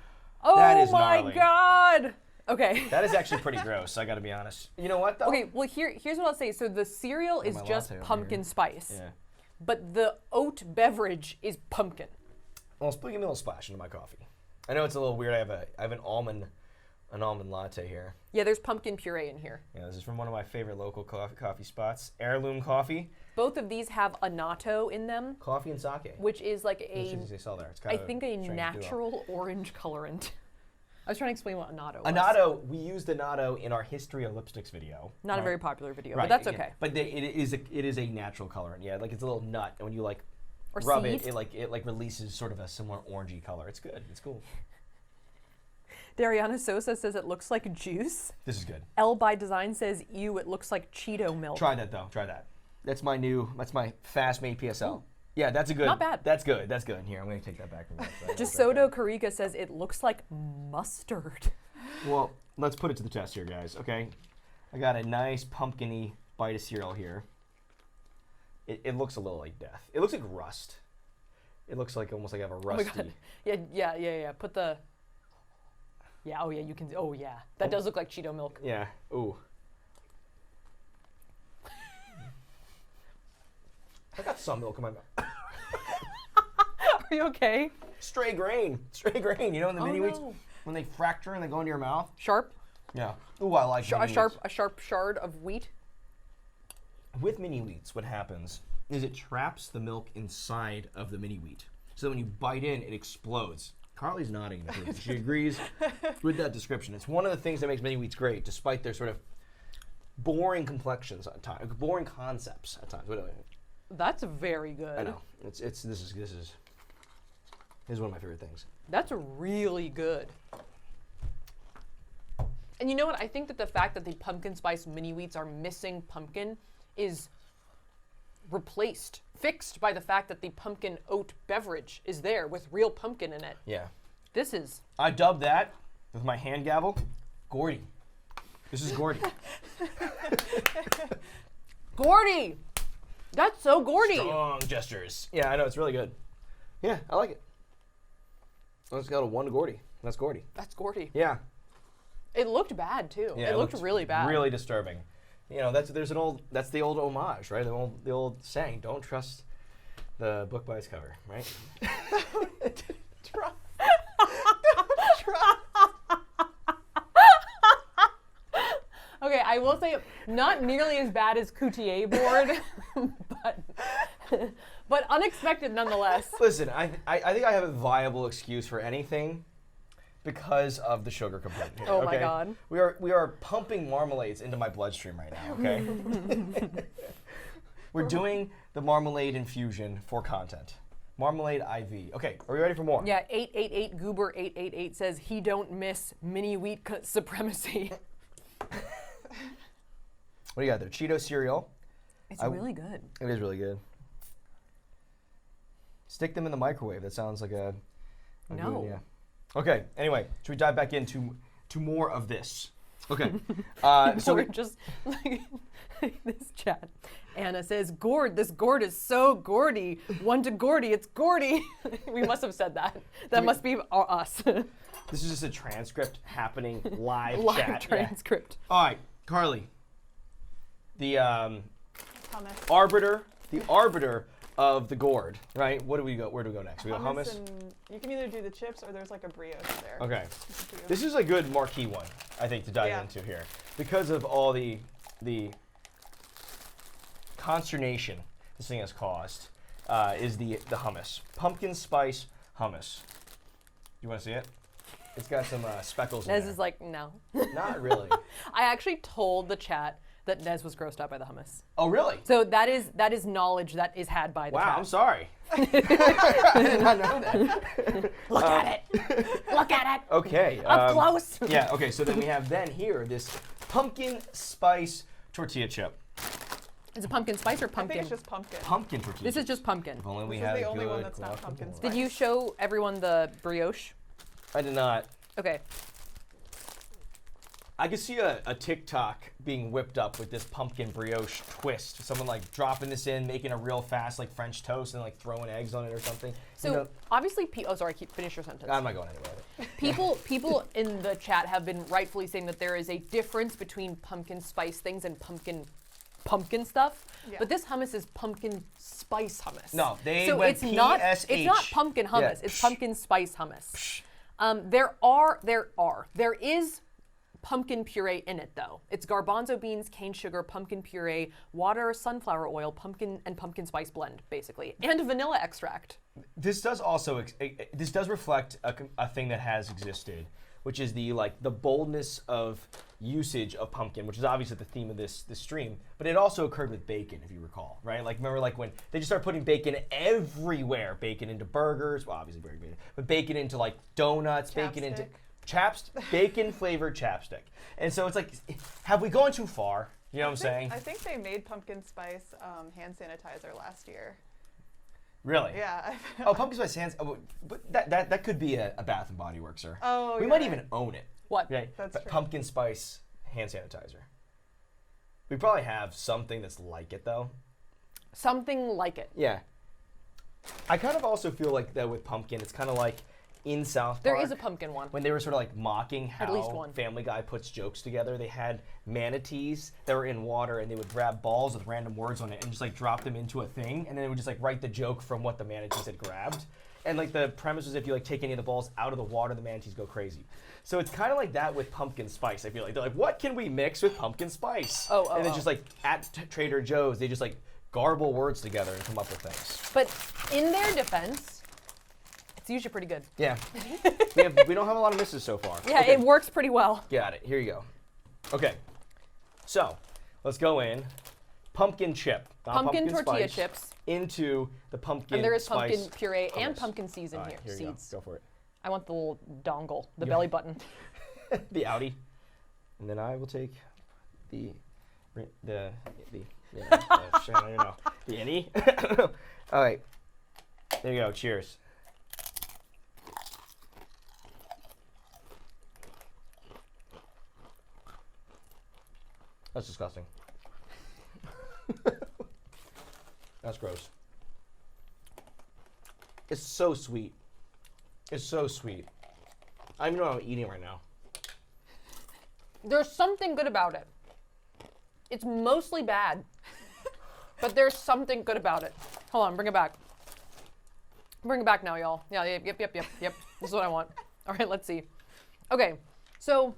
Oh That is my gnarly. God. Okay. That is actually pretty gross, I gotta be honest. You know what though? Okay, well here's what I'll say. So the cereal is my just latte over pumpkin here. spice, Yeah. but the oat beverage is pumpkin. Well, give me a little splash into my coffee. I know it's a little weird. I have an almond latte here. Yeah, there's pumpkin puree in here. Yeah, this is from one of my favorite local coffee spots, Heirloom Coffee. Both of these have annatto in them, Coffee and sake. which is like As soon as they sell there, it's kind I of think a strange duo. natural orange colorant. I was trying to explain what annatto was. Annatto, we used annatto in our history of lipsticks video. Not a right? very popular video, Right, but that's yeah. okay. But it is a natural colorant. Yeah, like it's a little nut, and when you like Or rub seed. it releases sort of a similar orangey color. It's good. It's cool. Dariana Sosa says it looks like juice. This is good. L by Design says, ew, it looks like Cheeto milk. Try that though. Try that. That's my fast-made PSL. Yeah, that's a good. Not bad. That's good. That's good. Here, I'm gonna take that back from you. DeSoto Karika says it looks like mustard. Well, let's put it to the test here, guys. Okay, I got a nice pumpkin-y bite of cereal here. It looks a little like death. It looks like rust. It looks like almost like I have a rusty. Oh my God. Yeah. Put the. Yeah. Oh yeah. You can. Oh yeah. That does look like Cheeto milk. Yeah. Ooh. I got some milk in my mouth. Are you okay? Stray grain. You know, in the mini wheats, no. when they fracture and they go into your mouth. Sharp. Yeah. Ooh, I like mini A wheats. sharp shard of wheat. With mini wheats, what happens is it traps the milk inside of the mini wheat. So when you bite in, it explodes. Carly's nodding. She agrees with that description. It's one of the things that makes mini wheats great, despite their sort of boring complexions at times, boring concepts at times. That's very good. I know. This is one of my favorite things. That's really good. And you know what? I think that the fact that the pumpkin spice mini wheats are missing pumpkin is fixed by the fact that the pumpkin oat beverage is there with real pumpkin in it. Yeah. This is. I dub that with my hand gavel, Gordy. This is Gordy. Gordy! That's so Gordy. Strong gestures. Yeah, I know. It's really good. Yeah, I like it. Let's go to 1 to Gordy. That's Gordy. That's Gordy. Yeah. It looked bad too. Yeah, it looked really bad. Really disturbing. You know, that's the old homage, right? The old saying, don't trust the book by its cover, right? Trust. Okay, I will say not nearly as bad as Coutier board, but unexpected nonetheless. Listen, I think I have a viable excuse for anything because of the sugar component here. Oh okay? my God. We are pumping marmalades into my bloodstream right now, okay? We're doing the marmalade infusion for content. Marmalade IV. Okay, are we ready for more? Yeah, 888 Goober 888 says he don't miss mini wheat supremacy. What do you got there? Cheeto cereal. It's really good. It is really good. Stick them in the microwave. That sounds like a No. good, yeah. Okay, anyway, should we dive back into more of this? Okay. So we're just like this chat. Anna says, this gourd is so Gordy. 1 to Gordy, it's Gordy. We must have said that. That must be us. This is just a transcript happening live Live chat. transcript. Yeah. All right, Carly. The Hummus. arbiter of the gourd, right? Where do we go next? We go hummus. And you can either do the chips or there's like a brioche there. Okay. This is a good marquee one, I think, to dive into here. Because of all the consternation this thing has caused, is the hummus. Pumpkin spice hummus. You want to see it? It's got some speckles in Nez there. is like, no. Not really. I actually told the chat that Nez was grossed out by the hummus. Oh, really? So that is knowledge that is had by the chat. Wow, I'm sorry. I did not know that. Look at it. Look at it. Okay. Up close. Yeah, okay, so then we have here this pumpkin spice tortilla chip. Is it pumpkin spice or I pumpkin? think it's just pumpkin. Pumpkin tortilla This chip. is just pumpkin. If only we This is had the a only one good that's not guacamole. pumpkin spice. Did you show everyone the brioche? I did not. Okay. I could see a TikTok being whipped up with this pumpkin brioche twist. Someone like dropping this in, making a real fast like French toast and like throwing eggs on it or something. So obviously, oh sorry, finish your sentence. I'm not going anywhere with it. People in the chat have been rightfully saying that there is a difference between pumpkin spice things and pumpkin stuff. Yeah. But this hummus is pumpkin spice hummus. No, they so went it's not PSH. pumpkin hummus. Yeah. It's pumpkin spice hummus. There is pumpkin puree in it though. It's garbanzo beans, cane sugar, pumpkin puree, water, sunflower oil, pumpkin spice blend basically, and vanilla extract. This does also this does reflect a thing that has existed, which is the boldness of usage of pumpkin, which is obviously the theme of this stream. But it also occurred with bacon, if you recall, right? Like remember when they just started putting bacon everywhere, bacon into burgers, well obviously very bacon, but bacon into like donuts, bacon into bacon flavored chapstick. And so it's like, have we gone too far? You know what I'm saying? I think they made pumpkin spice hand sanitizer last year. Really? Yeah. Oh, pumpkin spice hands. Oh, but that could be a Bath and Body Works, sir. Oh, we might even own it. What? Right? That's true. Pumpkin spice hand sanitizer. We probably have something that's like it though. Something like it. Yeah. I kind of also feel like that with pumpkin, it's kind of like in South Park. There is a pumpkin one. When they were sort of like mocking how At least one. Family Guy puts jokes together, they had manatees that were in water and they would grab balls with random words on it and just like drop them into a thing, and then it would just like write the joke from what the manatees had grabbed. And like the premise was if you like take any of the balls out of the water, the manatees go crazy. So it's kind of like that with pumpkin spice. I feel like they're like, what can we mix with pumpkin spice? And then just like at Trader Joe's, they just like garble words together and come up with things. But in their defense, it's usually pretty good. Yeah. we don't have a lot of misses so far. Yeah, Okay. it works pretty well. Got it. Here you go. Okay. So, let's go in. Pumpkin chip. Pumpkin tortilla spice, chips. into the pumpkin And there is spice pumpkin puree and hummus. pumpkin seeds in All right, here. here you Seeds. go. Go for it. I want the little dongle, the belly button. The outie. And then I will take the I don't know, the innie. All right. There you go. Cheers. That's disgusting. That's gross. It's so sweet. It's so sweet. I don't even know what I'm eating right now. There's something good about it. It's mostly bad, but there's something good about it. Hold on, bring it back. Bring it back now, y'all. Yeah, yep. This is what I want. All right, let's see. Okay, so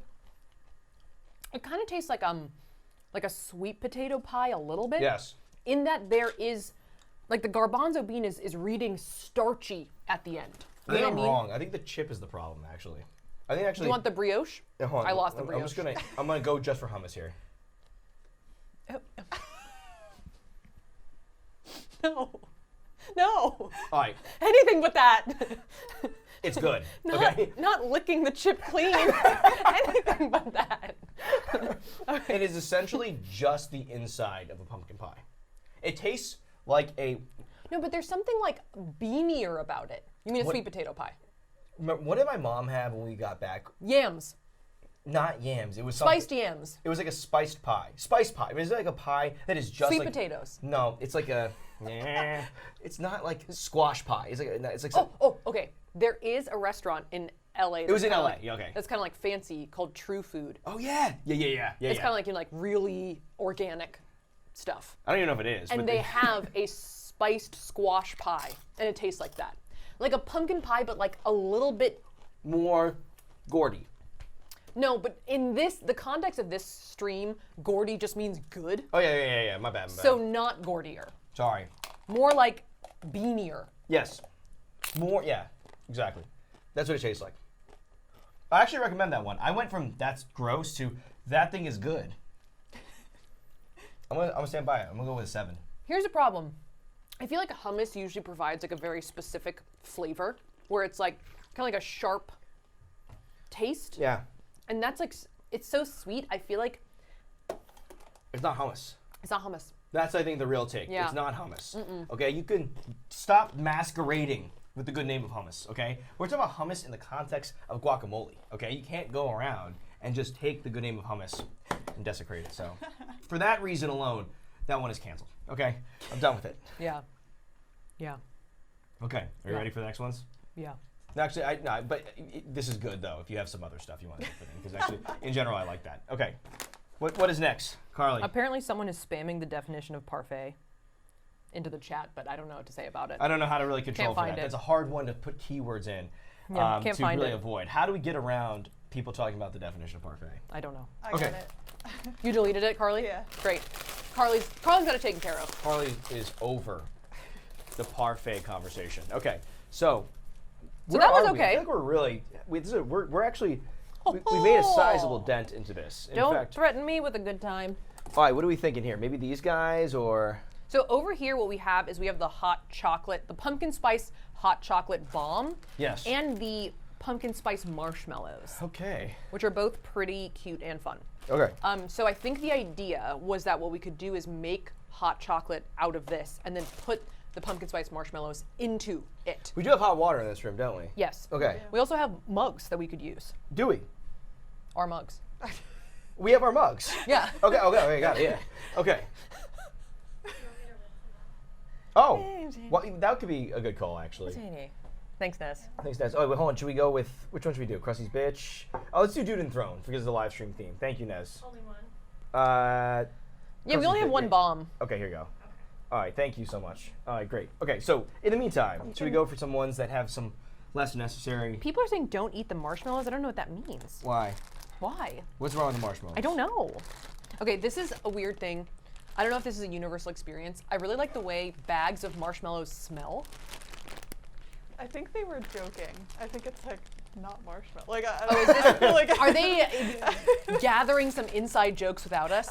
it kind of tastes like a sweet potato pie a little bit. Yes. In that there is, like the garbanzo bean is reading starchy at the end. I think I'm wrong. I think the chip is the problem, actually. I think actually. You want the brioche? Yeah, hold on. I lost the brioche. I'm gonna go just for hummus here. No. All right. Anything but that. It's good. Okay. Not licking the chip clean. Anything but that. It is essentially just the inside of a pumpkin pie. It tastes like a. No, but there's something like beanier about it. You mean a sweet potato pie? What did my mom have when we got back? Yams. Not yams. It was Spiced yams. It was like a spiced pie. Spiced pie. I mean, it's like a pie that is just Sweet like potatoes. No, it's like a. It's not like squash pie. It's like. Oh, okay. There is a restaurant in LA. It was in LA. Like, Yeah, okay. That's kind of like fancy, called True Food. Oh yeah. Yeah. It's kind of like, you know, like really organic stuff. I don't even know if it is. And but they have a spiced squash pie, and it tastes like that. Like a pumpkin pie, but like a little bit more Gordy. No, but in the context of this stream, Gordy just means good. Oh yeah. My bad. So not Gordier. Sorry. More like beanier. Yes. More. Yeah. Exactly. That's what it tastes like. I actually recommend that one. I went from that's gross to that thing is good. I'm gonna stand by it. I'm gonna go with a 7. Here's a problem. I feel like hummus usually provides like a very specific flavor, where it's like kind of like a sharp taste. Yeah. And that's like, it's so sweet. I feel like it's not hummus. It's not hummus. That's, I think, the real take. Yeah. It's not hummus. Okay, you can stop masquerading with the good name of hummus, okay? We're talking about hummus in the context of guacamole, okay? You can't go around and just take the good name of hummus and desecrate it. So, for that reason alone, that one is canceled, okay? I'm done with it. Yeah. Okay, are you ready for the next ones? Yeah. Actually, but this is good, though, if you have some other stuff you want to put in, because actually, in general, I like that. Okay, what is next, Carly? Apparently someone is spamming the definition of parfait into the chat, but I don't know what to say about it. I don't know how to really control Can't for find that. it. That's a hard one to put keywords in Can't to find really it. avoid. How do we get around people talking about the definition of parfait? I don't know. I Okay. got it. You deleted it, Carly? Yeah. Great. Carly's got it taken care of. Carly is over the parfait conversation. Okay, so where that was are we? okay. I think we're really we're actually we made a sizable dent into this. In Don't fact, threaten me with a good time. all right, what are we thinking here? Maybe these guys or So over here, what we have is we have the hot chocolate, the pumpkin spice hot chocolate bomb. Yes. And the pumpkin spice marshmallows, okay. which are both pretty cute and fun. Okay. So I think the idea was that what we could do is make hot chocolate out of this and then put the pumpkin spice marshmallows into it. We do have hot water in this room, don't we? Yes. Okay. We also have mugs that we could use. Do we? Our mugs. We have our mugs. Yeah. Okay, got it, yeah. Okay. Oh, well, that could be a good call, actually. Thanks, Ness. Thanks, Nez. Oh, wait, hold on. Should we go with, which one should we do? Krusty's Bitch? Oh, let's do Dude and Throne, because it's the live stream theme. Thank you, Nez. Only one. Yeah, we Krusty's only have Bitch, one yeah. bomb. Okay, here you go. All right, thank you so much. All right, great. Okay, so in the meantime, should we go for some ones that have some less necessary? People are saying don't eat the marshmallows. I don't know what that means. Why? Why? What's wrong with the marshmallows? I don't know. Okay, this is a weird thing. I don't know if this is a universal experience. I really like the way bags of marshmallows smell. I think they were joking. I think it's like not marshmallow. Like, Are they gathering some inside jokes without us?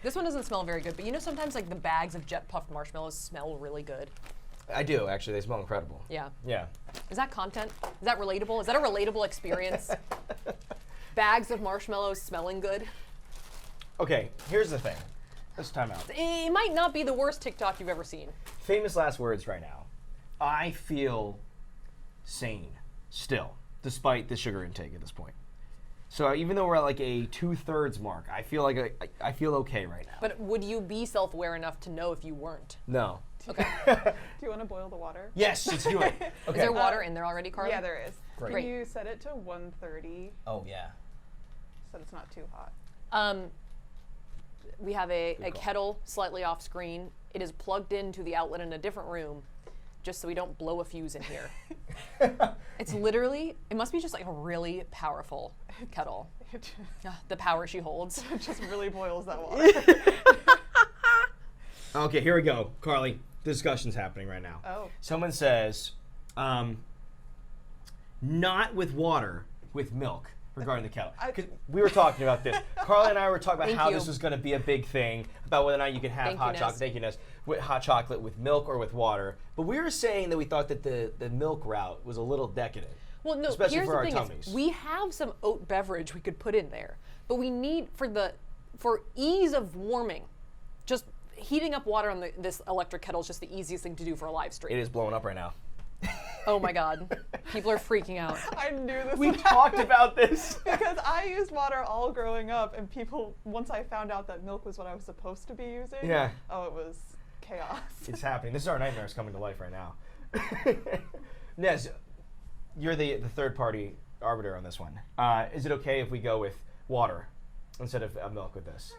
This one doesn't smell very good, but you know sometimes like the bags of jet puffed marshmallows smell really good. I do, actually. They smell incredible. Yeah. Yeah. Is that content? Is that relatable? Is that a relatable experience? Bags of marshmallows smelling good? Okay, here's the thing. Let's time out. It might not be the worst TikTok you've ever seen. Famous last words right now. I feel sane still, despite the sugar intake at this point. So even though we're at like a 2/3 mark, I feel like I feel okay right now. But would you be self-aware enough to know if you weren't? No. Okay. Do you want to boil the water? Yes, let's do it. Is Okay. there water in there already, Carly? Yeah, there is. Great. Can you set it to 130 Oh yeah. so it's not too hot? We have a call. kettle slightly off screen. It is plugged into the outlet in a different room, just so we don't blow a fuse in here. It's literally, it must be just like a really powerful kettle. The power she holds. It just really boils that water. Okay, here we go, Carly. Discussion's happening right now. Oh. Someone says, not with water, with milk. Regarding the kettle. 'Cause we were talking about this. Carly and I were talking about Thank how you. this was going to be a big thing, about whether or not you can have Thank hot you, chocolate, Ness. thank you, Ness, with hot chocolate with milk or with water. But we were saying that we thought that the milk route was a little decadent. Well, no, Especially here's for the our thing tummies. is we have some oat beverage we could put in there, but we need, for ease of warming, just heating up water on this electric kettle is just the easiest thing to do for a live stream. It is blowing up right now. Oh my God. People are freaking out. I knew this We would talked about this. because I used water all growing up, and people, once I found out that milk was what I was supposed to be using, Yeah. oh, it was chaos. It's happening. This is our nightmares coming to life right now. Nez, you're the third party arbiter on this one. Is it okay if we go with water instead of milk with this?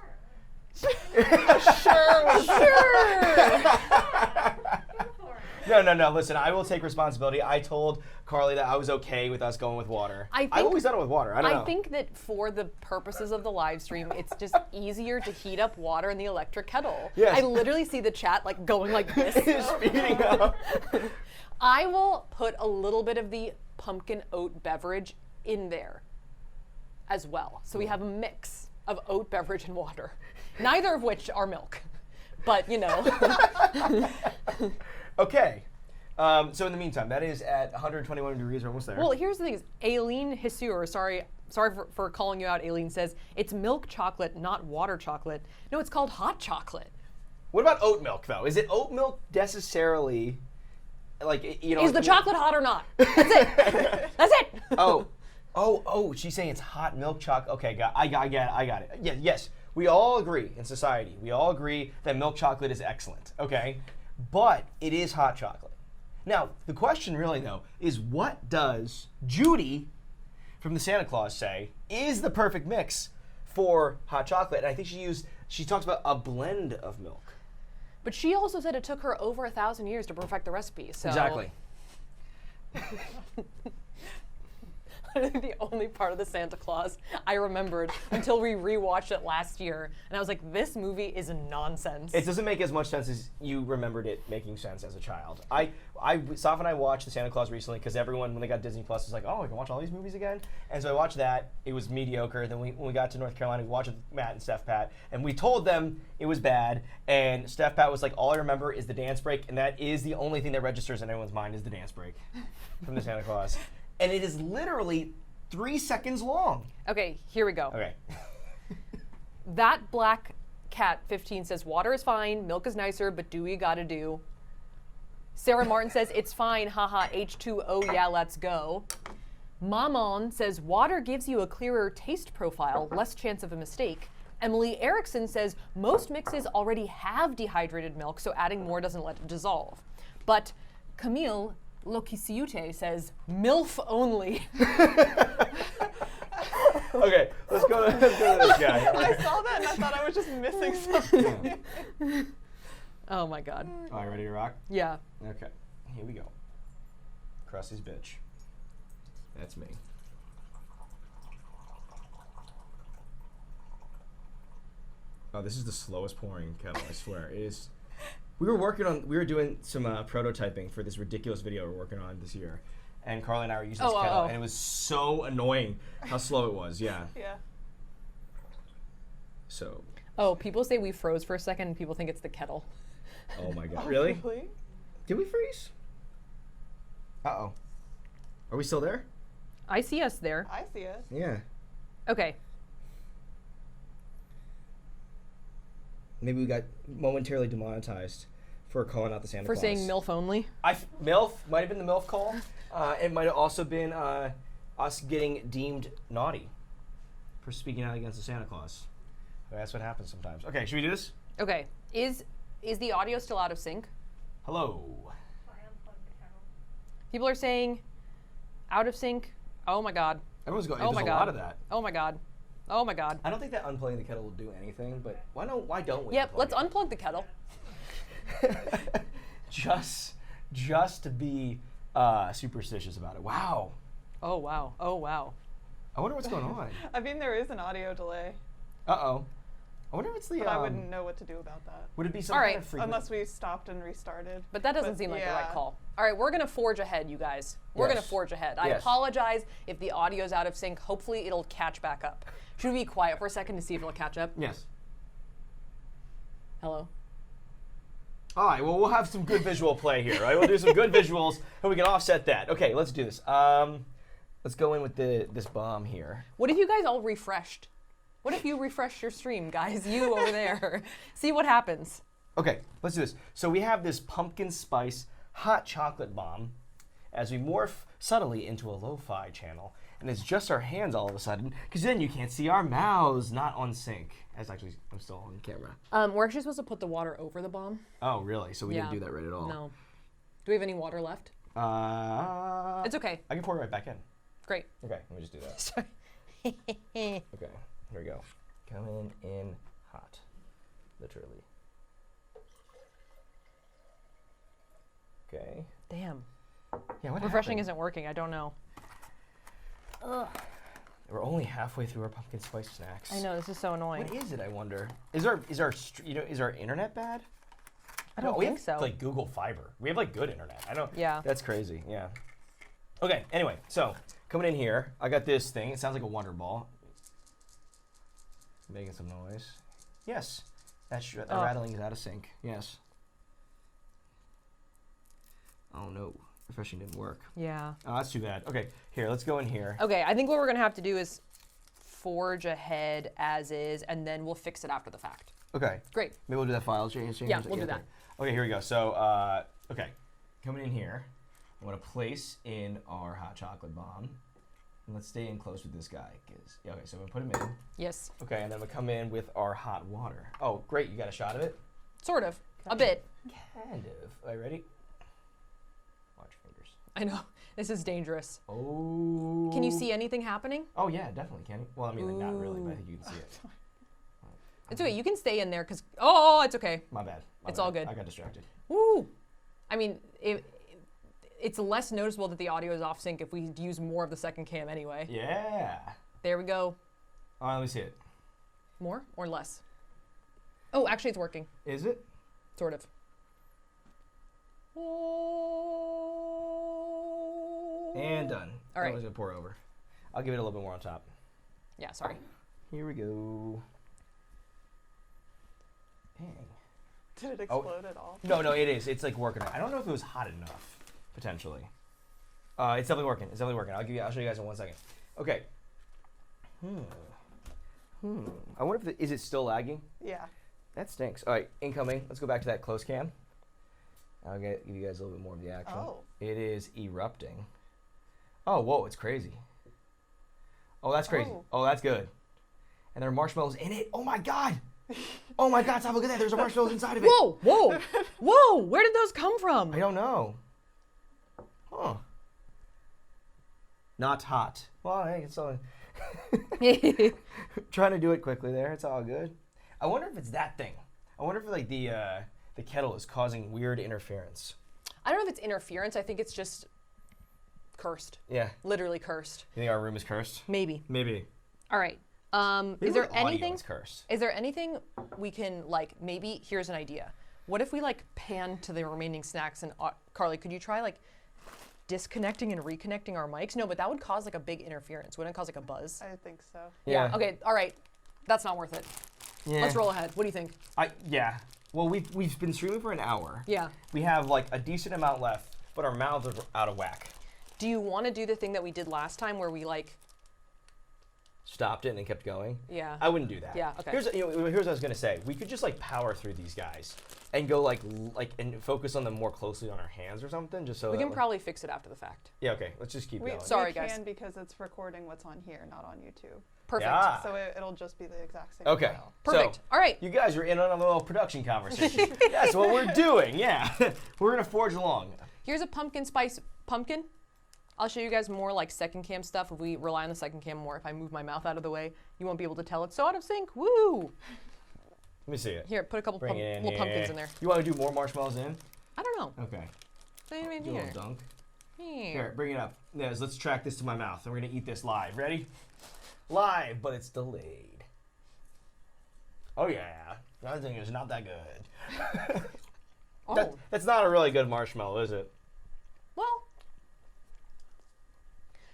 No. Listen, I will take responsibility. I told Carly that I was okay with us going with water. I've always done it with water. I don't know. I think that for the purposes of the live stream, it's just easier to heat up water in the electric kettle. Yes. I literally see the chat like going like this. It's speeding up. I will put a little bit of the pumpkin oat beverage in there as well. So we have a mix of oat beverage and water, neither of which are milk. But, you know. Okay. So in the meantime, that is at 121 degrees. We're almost there. Well, here's the thing: is Aileen Hissur, sorry for calling you out. Aileen says it's milk chocolate, not water chocolate. No, it's called hot chocolate. What about oat milk, though? Is it oat milk necessarily, like, you know? Is the chocolate hot or not? That's it. That's it. Oh! She's saying it's hot milk chocolate. Okay, I got it. Yeah, yes. We all agree in society. We all agree that milk chocolate is excellent. Okay, but it is hot chocolate. Now, the question really though is, what does Judy from the Santa Claus say is the perfect mix for hot chocolate? And I think she talks about a blend of milk. But she also said it took her over 1,000 years to perfect the recipe. So Exactly. I think the only part of the Santa Claus I remembered until we rewatched it last year, and I was like, this movie is nonsense. It doesn't make as much sense as you remembered it making sense as a child. Saf and I watched the Santa Claus recently because everyone, when they got Disney Plus, was like, oh, I can watch all these movies again. And so I watched that. It was mediocre. Then when we got to North Carolina, we watched it with Matt and Steph Pat, and we told them it was bad. And Steph Pat was like, all I remember is the dance break, and that is the only thing that registers in anyone's mind is the dance break from the Santa Claus. And it is literally 3 seconds long. Okay, here we go. Okay. That Black Cat 15 says, water is fine, milk is nicer, but do you gotta do. Sarah Martin says, it's fine, haha, H2O, yeah, let's go. Mamon says, water gives you a clearer taste profile, less chance of a mistake. Emily Erickson says, most mixes already have dehydrated milk, so adding more doesn't let it dissolve. But Camille Lokisiute says, MILF only. Okay, let's go to this guy. I saw that and I thought I was just missing something. Oh my God. All right, ready to rock? Yeah. Okay, here we go. Krusty's bitch. That's me. Oh, this is the slowest pouring kettle, I swear. It is. We were doing some prototyping for this ridiculous video we're working on this year. And Carly and I were using this kettle, and it was so annoying how slow it was, yeah. Yeah. So. Oh, people say we froze for a second, and people think it's the kettle. Oh my god. Oh, Really? really? Did we freeze? Uh-oh. Are we still there? I see us there. I see it. Yeah. Okay. Maybe we got momentarily demonetized for calling out the Santa Claus. For saying MILF only. MILF might have been the MILF call. It might have also been us getting deemed naughty for speaking out against the Santa Claus. That's what happens sometimes. Okay, should we do this? Okay. Is the audio still out of sync? Hello. People are saying out of sync. Oh my god. Everyone's going. Oh There's my a god. lot of that. Oh my god. Oh my god. I don't think that unplugging the kettle will do anything, but why don't we? Yep, let's unplug the kettle. just to be superstitious about it. Wow. Oh wow. Oh wow. I wonder what's going on. I mean, there is an audio delay, Uh-oh. I wonder if it's the. but I wouldn't know what to do about that. Would it be some All kind right, of frequency? Unless we stopped and restarted. But that doesn't seem like the right yeah. call. All right, we're going to forge ahead, you guys. We're going to Yes. forge ahead. I Yes. apologize if the audio's out of sync. Hopefully it'll catch back up. Should we be quiet for a second to see if it'll catch up? Yes. Hello? All right, well, we'll have some good visual play here, right? We'll do some good visuals, and we can offset that. Okay, let's do this. Let's go in with this bomb here. What if you guys all refreshed? What if you refresh your stream, guys? You over there. See what happens. Okay, let's do this. So we have this pumpkin spice hot chocolate bomb as we morph subtly into a lo-fi channel. And it's just our hands all of a sudden, because then you can't see our mouths, not on sync. As actually, I'm still on camera. We're actually supposed to put the water over the bomb. Oh, really? So we Yeah. didn't do that right at all? No. Do we have any water left? It's okay. I can pour it right back in. Great. Okay, let me just do that. Sorry. Okay, here we go. Coming in hot, literally. Okay. Damn. Yeah, what Refreshing happened? isn't working. I don't know. Ugh. We're only halfway through our pumpkin spice snacks. I know, this is so annoying. What is it? I wonder. Is our internet bad? I don't we think have, so. Like Google Fiber. We have like good internet. I know. Yeah. That's crazy. Yeah. Okay. Anyway, so coming in here, I got this thing. It sounds like a Wonder Ball. Making some noise. Yes. That rattling is out of sync. Yes. Oh no. Refreshing didn't work. Yeah. Oh, that's too bad. Okay, here, let's go in here. Okay, I think what we're gonna have to do is forge ahead as is, and then we'll fix it after the fact. Okay. Great. Maybe we'll do that file change. Yeah, we'll do that. Okay, here we go. So, okay, coming in here, I'm gonna place in our hot chocolate bomb. And let's stay in close with this guy. Okay, so I'm gonna put him in. Yes. Okay, and then I'm gonna come in with our hot water. Oh, great, you got a shot of it? Sort of. A bit. Kind of. All right, ready? Watch your fingers. I know. This is dangerous. Oh. Can you see anything happening? Oh, yeah, definitely, can you? Well, I mean, like, not really, but I think you can see it. It's okay. You can stay in there because. Oh, it's okay. My bad. It's all good. I got distracted. Woo! I mean, it's less noticeable that the audio is off sync if we use more of the second cam anyway. Yeah. There we go. All right, let me see it. More or less? Oh, actually, it's working. Is it? Sort of. And done. All right. I'm just gonna pour over. I'll give it a little bit more on top. Yeah, sorry. Here we go. Dang. Did it explode at all? No, it is. It's like working. I don't know if it was hot enough, potentially. It's definitely working. It's definitely working. I'll show you guys in 1 second. Okay. I wonder if is it still lagging? Yeah. That stinks. All right, incoming. Let's go back to that close cam. I'll give you guys a little bit more of the action. Oh. It is erupting. Oh, whoa, it's crazy. Oh, that's crazy. Oh, that's good. And there are marshmallows in it. Oh my god. Oh my god, stop, look at that. There's a marshmallows inside of it. Whoa, whoa, whoa! Where did those come from? I don't know. Huh. Not hot. Well, hey, it's all... Trying to do it quickly there. It's all good. I wonder if it's that thing. I wonder if like the kettle is causing weird interference. I don't know if it's interference. I think it's just cursed. Yeah. Literally cursed. You think our room is cursed? Maybe. Maybe. All right. Maybe Is there with audio anything? it's cursed. Is there anything we can like? Maybe here's an idea. What if we like pan to the remaining snacks and Carly, could you try like disconnecting and reconnecting our mics? No, but that would cause like a big interference. Wouldn't it cause like a buzz? I think so. Yeah. Okay. All right. That's not worth it. Yeah. Let's roll ahead. What do you think? Yeah. Well, we've been streaming for an hour. Yeah. We have like a decent amount left, but our mouths are out of whack. Do you want to do the thing that we did last time where we like Stopped it and then kept going? Yeah. I wouldn't do that. Yeah, okay. Here's what I was gonna say. We could just like power through these guys and go like and focus on them more closely on our hands or something, just so we that, can like, probably fix it after the fact. Yeah, okay. Let's just keep going. Sorry, we guys. can because it's recording what's on here, not on YouTube. Perfect. Yeah. So it'll just be the exact same Okay. file. Perfect. So, All right. you guys are in on a little production conversation. That's what we're doing. Yeah. We're gonna forge along. Here's a pumpkin spice pumpkin. I'll show you guys more like second cam stuff if we rely on the second cam more. If I move my mouth out of the way, you won't be able to tell it's so out of sync. Woo! Let me see it. Here, put a couple Bring it in little pumpkins in there. You want to do more marshmallows in? I don't know. Okay. Put it in Do a here. little dunk. Here. Here, bring it up. Yes, let's track this to my mouth, and we're gonna eat this live. Ready? Live, but it's delayed. Oh yeah, that thing is not that good. Oh, That's not a really good marshmallow, is it? well,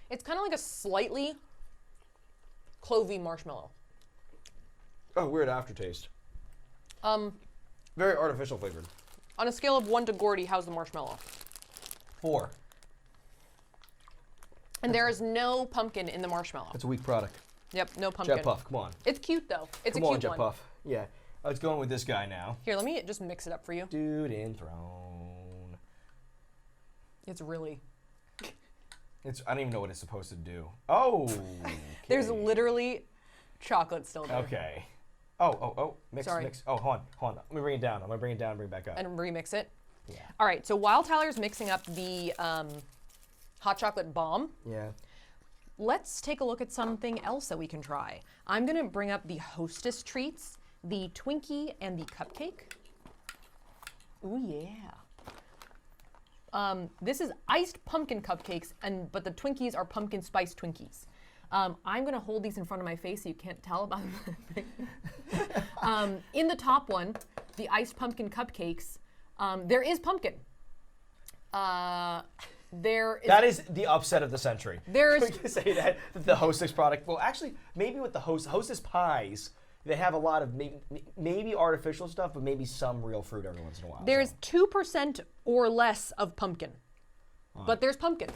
it's kind of like a slightly clovey marshmallow. Oh, weird aftertaste. Um, Very artificial flavored. on a scale of 1 to Gordy, how's the marshmallow? 4. And there is no pumpkin in the marshmallow. That's a weak product. Yep, no pumpkin. Jet Puff, come on. It's cute though. It's Come a on, cute Jet one. Puff. Yeah. Let's go with this guy now. Here, let me just mix it up for you. Dude enthroned. It's really. I don't even know what it's supposed to do. Oh. There's okay. literally chocolate still there. Okay. Oh. Mix, Sorry. mix. Oh, hold on. Let me bring it down. I'm gonna bring it down and bring it back up. And remix it. Yeah. All right, so while Tyler's mixing up the hot chocolate bomb, Yeah. let's take a look at something else that we can try. I'm gonna bring up the Hostess treats, the Twinkie and the cupcake. Ooh yeah. This is iced pumpkin cupcakes, but the Twinkies are pumpkin spice Twinkies. I'm gonna hold these in front of my face so you can't tell about them. In the top one, the iced pumpkin cupcakes, there is pumpkin. That is the upset of the century. There's- We can say that the Hostess product. Well, actually, maybe with the Hostess pies, they have a lot of maybe artificial stuff, but maybe some real fruit every once in a while. There's 2% or less of pumpkin, but there's pumpkin.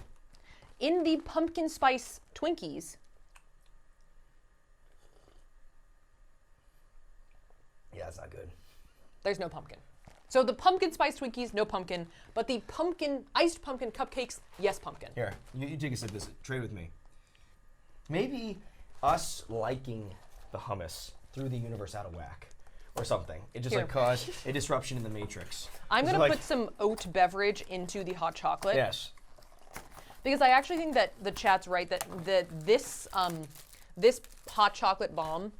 In the pumpkin spice Twinkies, Yeah, it's not good. there's no pumpkin. So the pumpkin spice Twinkies, no pumpkin, but the iced pumpkin cupcakes, yes pumpkin. Here, you take a sip of this. Trade with me. Maybe us liking the hummus threw the universe out of whack or something. It just Here. like caused a disruption in the matrix. I'm It's gonna like- put some oat beverage into the hot chocolate. Yes. Because I actually think that the chat's right that this hot chocolate bomb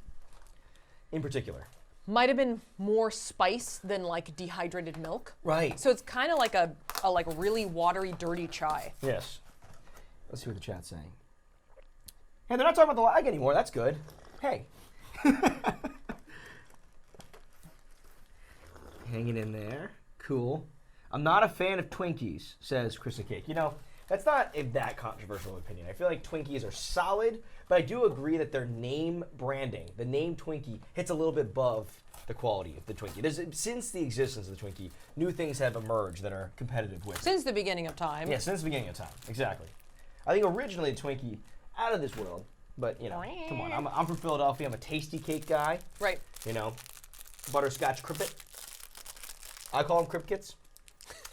In particular. might have been more spice than like dehydrated milk. Right. So it's kind of like a like really watery, dirty chai. Yes. Let's see what the chat's saying. Hey, they're not talking about the lag anymore. That's good. Hey. Hanging in there. Cool. I'm not a fan of Twinkies, says Krista Cake. You know, that's not that controversial opinion. I feel like Twinkies are solid, but I do agree that their name branding, the name Twinkie, hits a little bit above the quality of the Twinkie. Since the existence of the Twinkie, new things have emerged that are competitive with it. Since the beginning of time. Yeah, since the beginning of time, exactly. I think originally the Twinkie, out of this world, but you know, come on, I'm from Philadelphia. I'm a tasty cake guy. Right. You know, butterscotch crimpet. I call them crimpkits,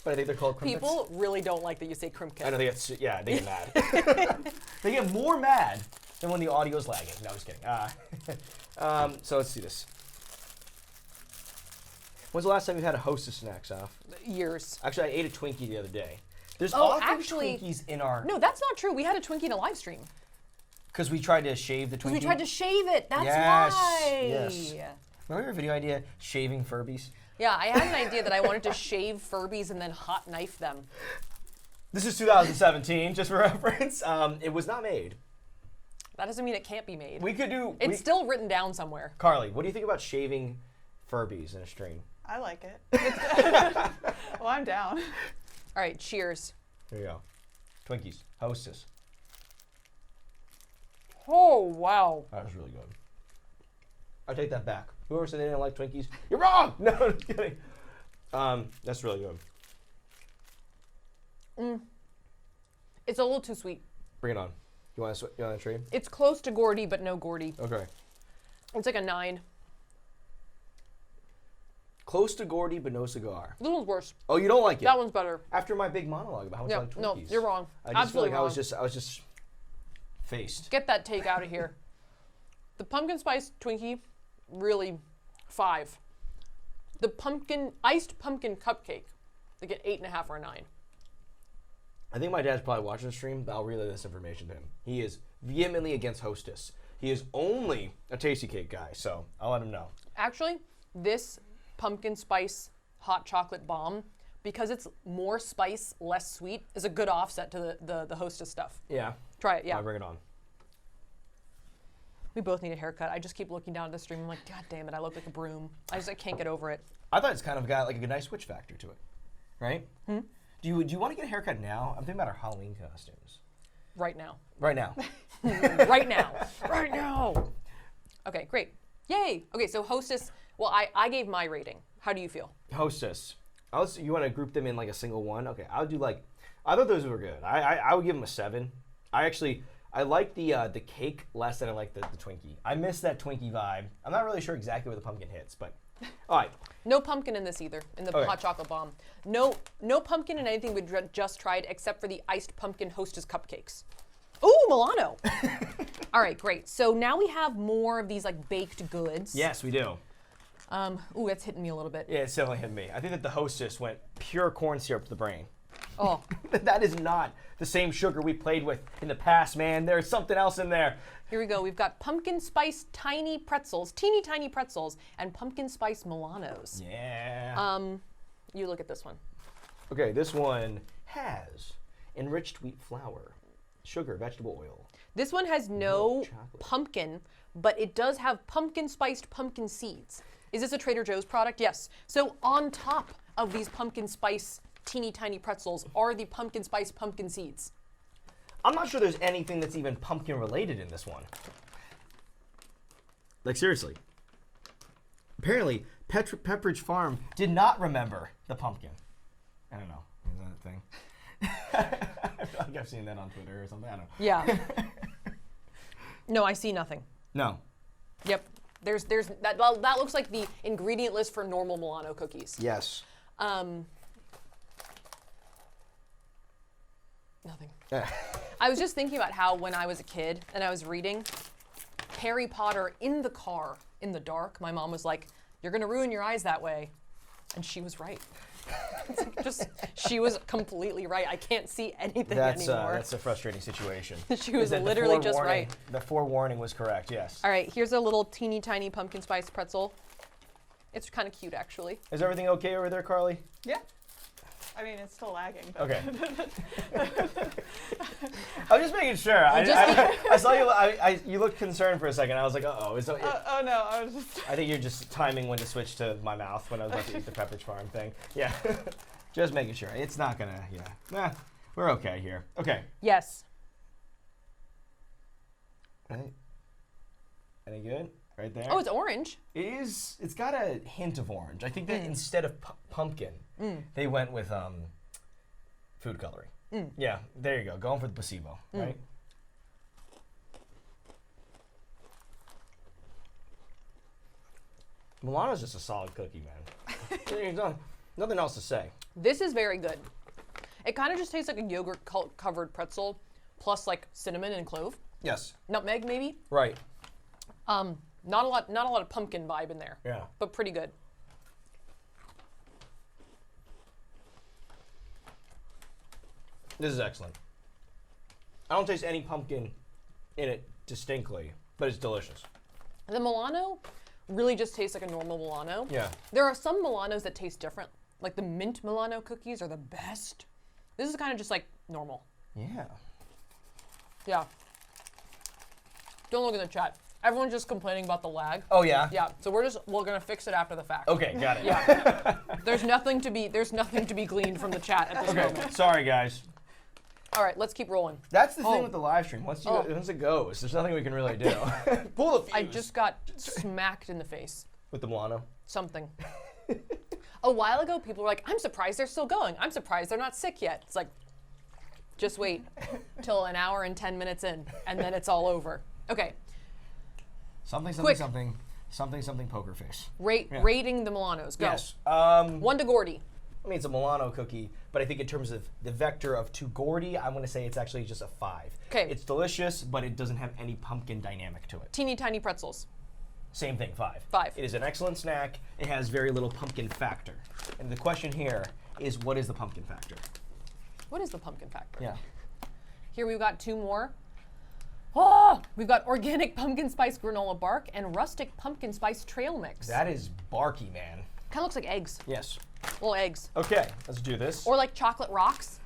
but I think they're called crimpets. People really don't like that you say crimpkin. I know they get they get mad. They get more mad than when the audio's lagging. No, I'm just kidding. So let's see this. When's the last time you had a Hostess snack, Saf? Years. Actually, I ate a Twinkie the other day. There's Oh, often actually- Twinkies in our... No, that's not true. We had a Twinkie in a live stream. Because we tried to shave the Twinkie. We tried to shave it. That's Yes, why. yes. Remember your video idea, shaving Furbies? Yeah, I had an idea that I wanted to shave Furbies and then hot knife them. This is 2017, just for reference. It was not made. That doesn't mean it can't be made. We could do. It's still written down somewhere. Carly, what do you think about shaving Furbies in a stream? I like it. Well, I'm down. All right, cheers. There you go. Twinkies. Hostess. Oh, wow. That was really good. I take that back. Whoever said they didn't like Twinkies, you're wrong! No, I'm just kidding. That's really good. It's a little too sweet. Bring it on. You want to trade? It's close to Gordy, but no Gordy. Okay. It's like a 9. Close to Gordy, but no cigar. This one's worse. Oh, you don't like it? That one's better. After my big monologue about how much I like Twinkies. No, you're wrong. I just Absolutely feel wrong. like I was just faced. Get that take out of here. The pumpkin spice Twinkie, really 5. The iced pumpkin cupcake, they get 8.5 or a 9. I think my dad's probably watching the stream, but I'll relay this information to him. He is vehemently against Hostess. He is only a Tasty Cake guy, so I'll let him know. Actually, this pumpkin spice hot chocolate bomb, because it's more spice, less sweet, is a good offset to the Hostess stuff. Yeah. Try it, yeah. I'll bring it on. We both need a haircut. I just keep looking down at the stream. I'm like, God damn it, I look like a broom. I can't get over it. I thought it's kind of got like a nice switch factor to it, right? Do you want to get a haircut now? I'm thinking about our Halloween costumes. Right now. Right now. Right now. Right now. Okay, great. Yay. Okay, so Hostess, well, I gave my rating. How do you feel? Hostess. You want to group them in like a single one? Okay, I thought those were good. I would give them a 7. I like the cake less than I like the Twinkie. I miss that Twinkie vibe. I'm not really sure exactly where the pumpkin hits, but all right. No pumpkin in this either, in the hot chocolate bomb. No pumpkin in anything we just tried except for the iced pumpkin Hostess cupcakes. Ooh, Milano. All right, great. So now we have more of these like baked goods. Yes, we do. Ooh, that's hitting me a little bit. Yeah, it's definitely hitting me. I think that the Hostess went pure corn syrup to the brain. Oh. That is not the same sugar we played with in the past, man. There's something else in there. Here we go. We've got pumpkin spice tiny pretzels, teeny tiny pretzels, and pumpkin spice Milanos. Yeah. You look at this one. Okay, this one has enriched wheat flour, sugar, vegetable oil. This one has no chocolate. pumpkin, but it does have pumpkin spiced pumpkin seeds. Is this a Trader Joe's product? Yes. So on top of these pumpkin spice teeny tiny pretzels are the pumpkin spice pumpkin seeds. I'm not sure there's anything that's even pumpkin related in this one. Like, seriously. Apparently, Pepperidge Farm did not remember the pumpkin. I don't know. Is that a thing? I feel like I've seen that on Twitter or something. I don't know. Yeah. No, I see nothing. No. Yep. There's that looks like the ingredient list for normal Milano cookies. Yes. Nothing. I was just thinking about how when I was a kid and I was reading Harry Potter in the car in the dark, my mom was like, "You're gonna ruin your eyes that way," and she was right. She was completely right. I can't see anything anymore. That's a frustrating situation. She was literally just right. The forewarning was correct. Yes. All right, here's a little teeny tiny pumpkin spice pretzel. It's kind of cute, actually. Is everything okay over there, Carly? Yeah. I mean, it's still lagging. But Okay. I was just making sure. I saw you. You looked concerned for a second. I was like, uh-oh. oh no, I was just. I think you're just timing when to switch to my mouth when I was about to eat the Pepperidge Farm thing. Yeah. Just making sure. It's not gonna. Yeah. Nah. We're okay here. Okay. Yes. Right. Any good? Right there. Oh, it's orange. It is. It's got a hint of orange. I think that instead of pumpkin, they went with food coloring. Yeah, there you go. Going for the placebo, right? Milano's just a solid cookie, man. There's nothing else to say. This is very good. It kind of just tastes like a yogurt covered pretzel, plus like cinnamon and clove. Yes. Nutmeg, maybe. Right. Not a lot of pumpkin vibe in there. Yeah. But pretty good. This is excellent. I don't taste any pumpkin in it distinctly, but it's delicious. The Milano really just tastes like a normal Milano. Yeah. There are some Milanos that taste different. Like the mint Milano cookies are the best. This is kind of just like normal. Yeah. Yeah. Don't look at the chat. Everyone's just complaining about the lag. Oh yeah. Yeah. So we're gonna fix it after the fact. Okay, got it. Yeah. There's nothing to be gleaned from the chat at this moment. Okay, sorry guys. All right, let's keep rolling. That's the thing with the live stream. Once it goes, there's nothing we can really do. Pull the fuse. I just got smacked in the face. With the Milano. Something. A while ago, people were like, I'm surprised they're still going. I'm surprised they're not sick yet. It's like, just wait till an hour and 10 minutes in, and then it's all over. Okay. Something poker face. Rating the Milanos. Go. Yes. 1 to Gordy. I mean, it's a Milano cookie, but I think in terms of the vector of to Gordy, I'm going to say it's actually just a 5. Okay. It's delicious, but it doesn't have any pumpkin dynamic to it. Teeny tiny pretzels. Same thing, 5. 5. It is an excellent snack. It has very little pumpkin factor. And the question here is, what is the pumpkin factor? What is the pumpkin factor? Yeah. Here we've got 2 more. Oh, we've got organic pumpkin spice granola bark and rustic pumpkin spice trail mix. That is barky, man. Kind of looks like eggs. Yes. Little eggs. Okay, let's do this. Or like chocolate rocks.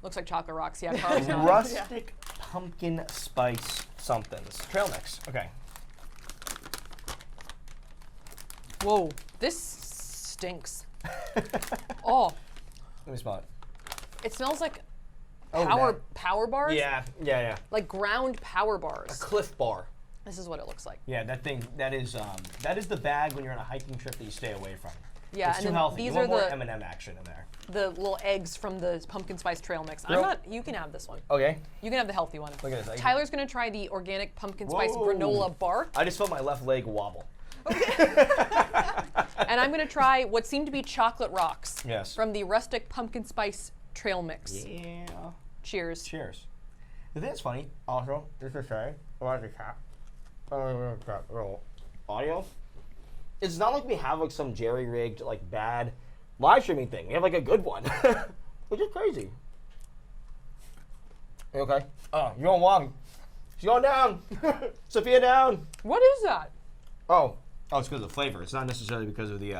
Looks like chocolate rocks. Yeah, Carl's nodding. Rustic pumpkin spice somethings. Trail mix. Okay. Whoa, this stinks. Oh, Let me smell it. it smells like Oh, power bars. Yeah. Like ground power bars. A Cliff Bar. This is what it looks like. Yeah, that is the bag when you're on a hiking trip that you stay away from. Yeah, It's and too then healthy. these you are want the more M&M action in there. the little eggs from the pumpkin spice trail mix. You can have this one. Okay. You can have the healthy one. Look at this. Tyler's gonna try the organic pumpkin spice Whoa. granola bark, I just felt my left leg wobble. and I'm gonna try what seem to be chocolate rocks. Yes. From the rustic pumpkin spice trail mix. Yeah. Cheers. Cheers. The thing that's funny, also, just to say, about the cat, audio, it's not like we have like some jerry-rigged, like bad live streaming thing. We have like a good one, which is crazy. You okay? Oh, you're going long. She's going down. Safiya down. What is that? Oh, it's because of the flavor. It's not necessarily because of the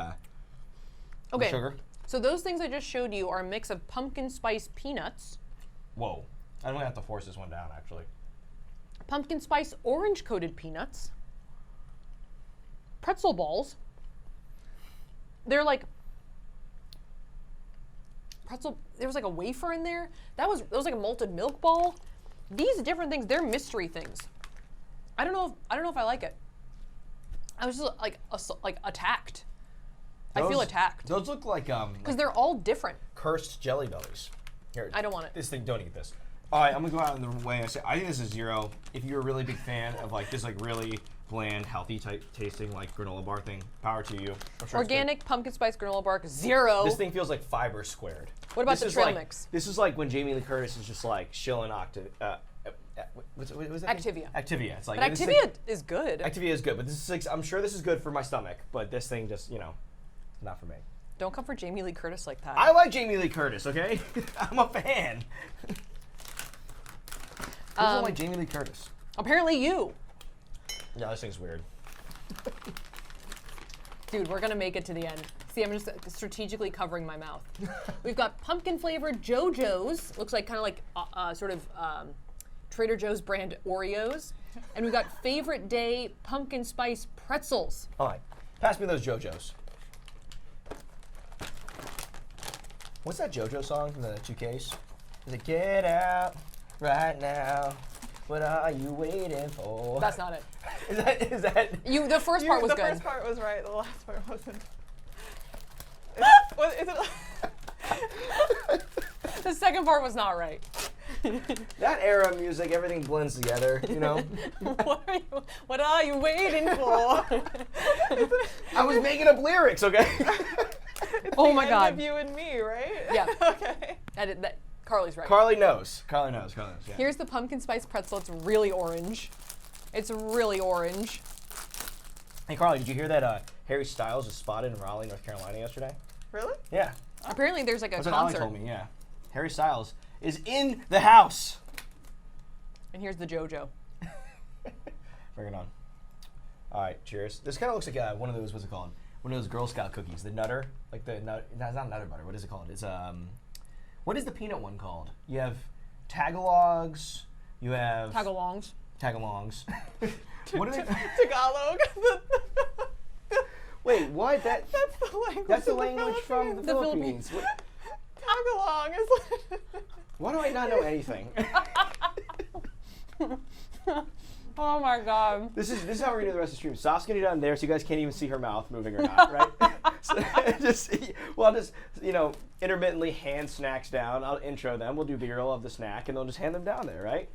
Okay. sugar. So those things I just showed you are a mix of pumpkin spice peanuts, Whoa. I'm gonna have to force this one down, actually. pumpkin spice orange coated peanuts, pretzel balls. They're like pretzel. There was like a wafer in there. That was like a malted milk ball. These different things, they're mystery things. I don't know if I like it. I was just like attacked. I feel attacked Those look like because they're all different. cursed Jelly Bellies. Here, I don't want it. This thing, don't eat this. All right, I'm gonna go out in the way. I think this is 0. If you're a really big fan of like this, like really bland, healthy type tasting like granola bar thing, power to you. I'm sure Organic pumpkin spice granola bark 0. this thing feels like fiber squared. What about This the is trail like- mix? This is like when Jamie Lee Curtis is just like chilling what's that thing? Activia. Activia. It's like But this thing- Activia is good. Activia is good, but this is like, I'm sure this is good for my stomach, but this thing just not for me. Don't come for Jamie Lee Curtis like that. I like Jamie Lee Curtis, okay? I'm a fan. Who's not like Jamie Lee Curtis? Apparently you. Yeah, this thing's weird. Dude, we're gonna make it to the end. See, I'm just strategically covering my mouth. We've got pumpkin flavored JoJo's. Looks like kind of like Trader Joe's brand Oreos. And we've got favorite day pumpkin spice pretzels. All right, pass me those JoJo's. What's that JoJo song from the 2Ks? Is it Get Out Right Now? What are you waiting for? That's not it. Is that? The first part was the good. first part was right. The last part wasn't. Is it? The second part was not right. That era of music, everything blends together, What are you waiting for? I was making up lyrics, okay? Oh my End God. of You and Me, right? Yeah. Okay. Carly's right. Carly knows. Yeah. Here's the pumpkin spice pretzel. It's really orange. It's really orange. Hey, Carly, did you hear that Harry Styles was spotted in Raleigh, North Carolina yesterday? Really? Yeah. Apparently there's like a That's what Ali concert. told me, yeah. Harry Styles is in the house. And here's the JoJo. Bring it on. All right, cheers. This kind of looks like one of those, what's it called? One of those Girl Scout cookies, the Nutter. Like the nut, no, it's not Nutter Butter. What is it called? It's, what is the peanut one called? You have Tagalogs, you have... Tagalongs. Tagalongs. What are they? Tagalog. Wait, what? That's the language. That's the of language from the Philippines. Tagalong is. Why do I not know anything? Oh my god. This is how we're gonna do the rest of the stream. Saf's gonna do down there, so you guys can't even see her mouth moving or not, right? So I'll just intermittently hand snacks down. I'll intro them. We'll do B-roll of the snack, and they'll just hand them down there, right?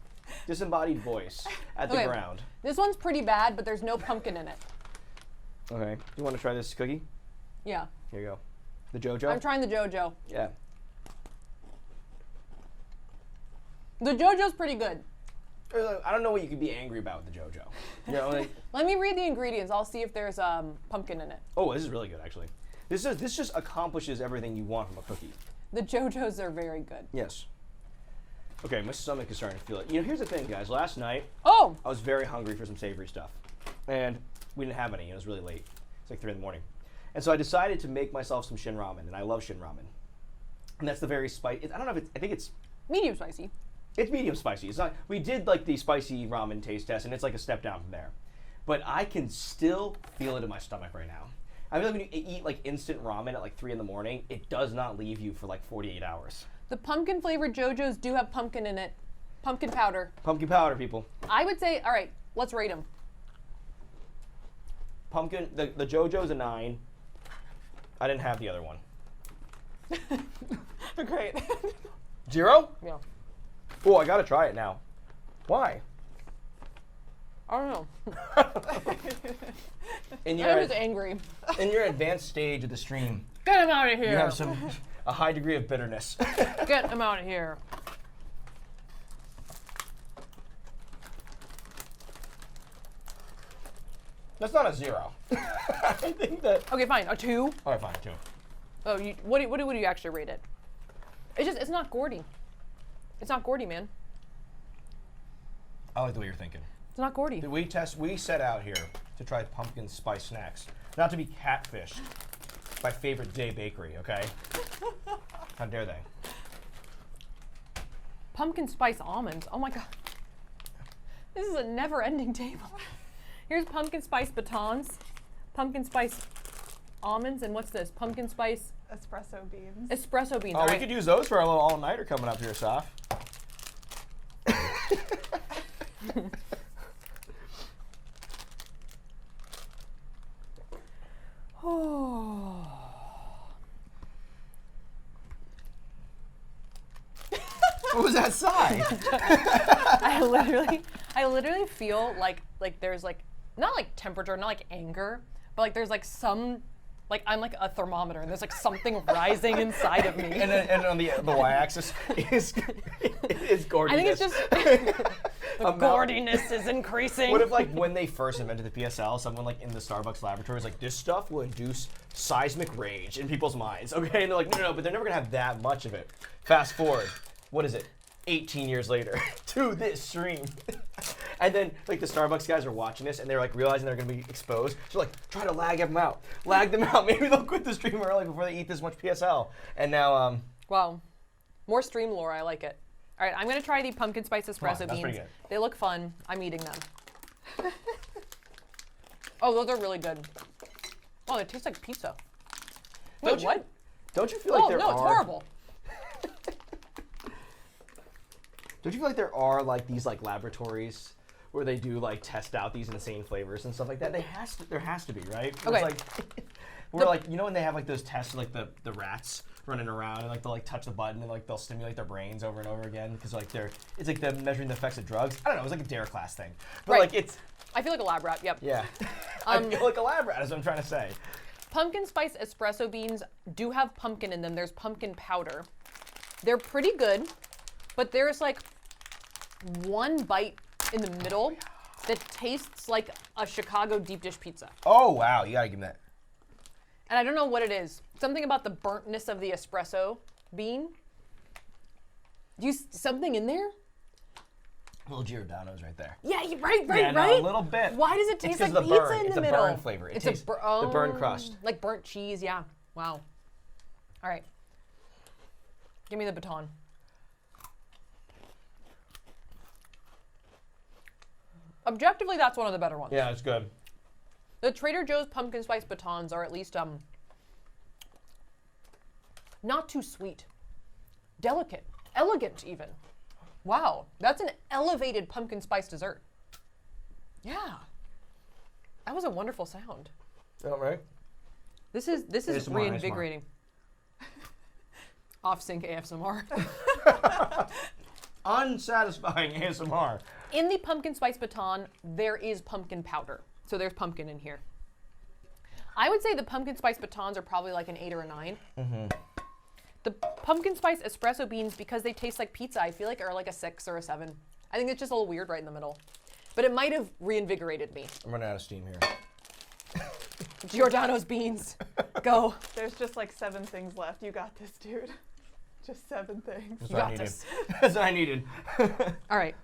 Disembodied voice at the ground. This one's pretty bad, but there's no pumpkin in it. Okay. You want to try this cookie? Yeah. Here you go. The JoJo? I'm trying the JoJo. Yeah. The JoJo's pretty good. I don't know what you could be angry about with the JoJo. You know, like, Let me read the ingredients. I'll see if there's pumpkin in it. oh, this is really good, actually. This just accomplishes everything you want from a cookie. The JoJo's are very good. Yes. Okay, my stomach is starting to feel it. You know, here's the thing, guys. Last night, Oh! I was very hungry for some savory stuff. And we didn't have any. It was really late. It's like 3 in the morning. And so I decided to make myself some shin ramen, and I love shin ramen. And that's the very spicy. I don't know if it's, I think it's Medium spicy. It's medium spicy. It's not. We did like the spicy ramen taste test, and it's like a step down from there. But I can still feel it in my stomach right now. I feel like when you eat like instant ramen at like 3 in the morning, it does not leave you for like 48 hours. The pumpkin flavored JoJo's do have pumpkin in it. Pumpkin powder. Pumpkin powder, people. I would say, all right, let's rate them. Pumpkin. The JoJo's a 9. I didn't have the other one. Great. 0? Yeah. Oh, I gotta try it now. Why? I don't know. In I was angry. in your advanced stage of the stream, Get him out of you here. have a high degree of bitterness. Get him out of here. That's not a 0. I think that. Okay, fine. A 2. All right, fine, 2. Oh, what do you actually rate it? It's not Gordy. It's not Gordy, man. I like the way you're thinking. It's not Gordy. We set out here to try pumpkin spice snacks, not to be catfished by Favorite Day Bakery, okay? How dare they? Pumpkin spice almonds. Oh my god. This is a never-ending table. Here's pumpkin spice batons, pumpkin spice almonds, and what's this? Pumpkin spice Espresso beans. espresso beans. Oh, All we right. could use those for our little all-nighter coming up here, Saf. Oh. What was that sigh? I literally feel like there's like not like temperature, not like anger, but like there's like some like I'm like a thermometer and there's like something rising inside of me. and on the y-axis is Gordiness. I think it's just the Gordiness is increasing. What if like when they first invented the PSL, someone like in the Starbucks laboratory was like, this stuff will induce seismic rage in people's minds, okay? And they're like, no, but they're never gonna have that much of it. Fast forward, what is it? 18 years later to this stream. And then like the Starbucks guys are watching this and they're like realizing they're gonna be exposed. So like, try to lag them out. Lag them out. Maybe they'll quit the stream early before they eat this much PSL. And now, Wow. More stream lore, I like it. All right, I'm gonna try the pumpkin spice espresso that's beans. pretty good. They look fun. I'm eating them. Oh, those are really good. Oh, they taste like pizza. Wait, Don't you- what? don't you feel like Oh, there no, are... it's horrible. Don't you feel like there are like these like laboratories where they do like test out these insane flavors and stuff like that? There has to be, right? Where Okay. It's like, where like, you know when they have like those tests of like the rats running around and like they'll like touch the button and like they'll stimulate their brains over and over again because like it's like them measuring the effects of drugs. I don't know. It's like a dare class thing, but Right. like it's I feel like a lab rat. Yep. yeah. I feel like a lab rat is what I'm trying to say. Pumpkin spice espresso beans do have pumpkin in them. There's pumpkin powder. They're pretty good, but there's like one bite in the middle that tastes like a Chicago deep dish pizza. Oh wow, you gotta give me that. And I don't know what it is. Something about the burntness of the espresso bean. Something in there? Little Giordano's right there. Yeah, right, Yeah, no, right. a little bit. Why does it It's taste 'cause like of the pizza burn. in It's the the middle? burn flavor. It It's tastes the burn crust. Like burnt cheese, yeah. Wow. All right. Give me the baton. Objectively, that's one of the better ones. Yeah, it's good. The Trader Joe's pumpkin spice batons are at least not too sweet. Delicate. Elegant, even. Wow, that's an elevated pumpkin spice dessert. Yeah. That was a wonderful sound. All right. This is ASMR, reinvigorating. Off-sync ASMR. Unsatisfying ASMR. In the pumpkin spice baton, there is pumpkin powder. So there's pumpkin in here. I would say the pumpkin spice batons are probably like an 8 or a 9. Mm-hmm. The pumpkin spice espresso beans, because they taste like pizza, I feel like are like a 6 or a 7. I think it's just a little weird right in the middle. But it might have reinvigorated me. I'm running out of steam here. Giordano's beans. Go. There's just like 7 things left. You got this, dude. Just 7 things. That's You what I got needed. this. That's what I needed. All right.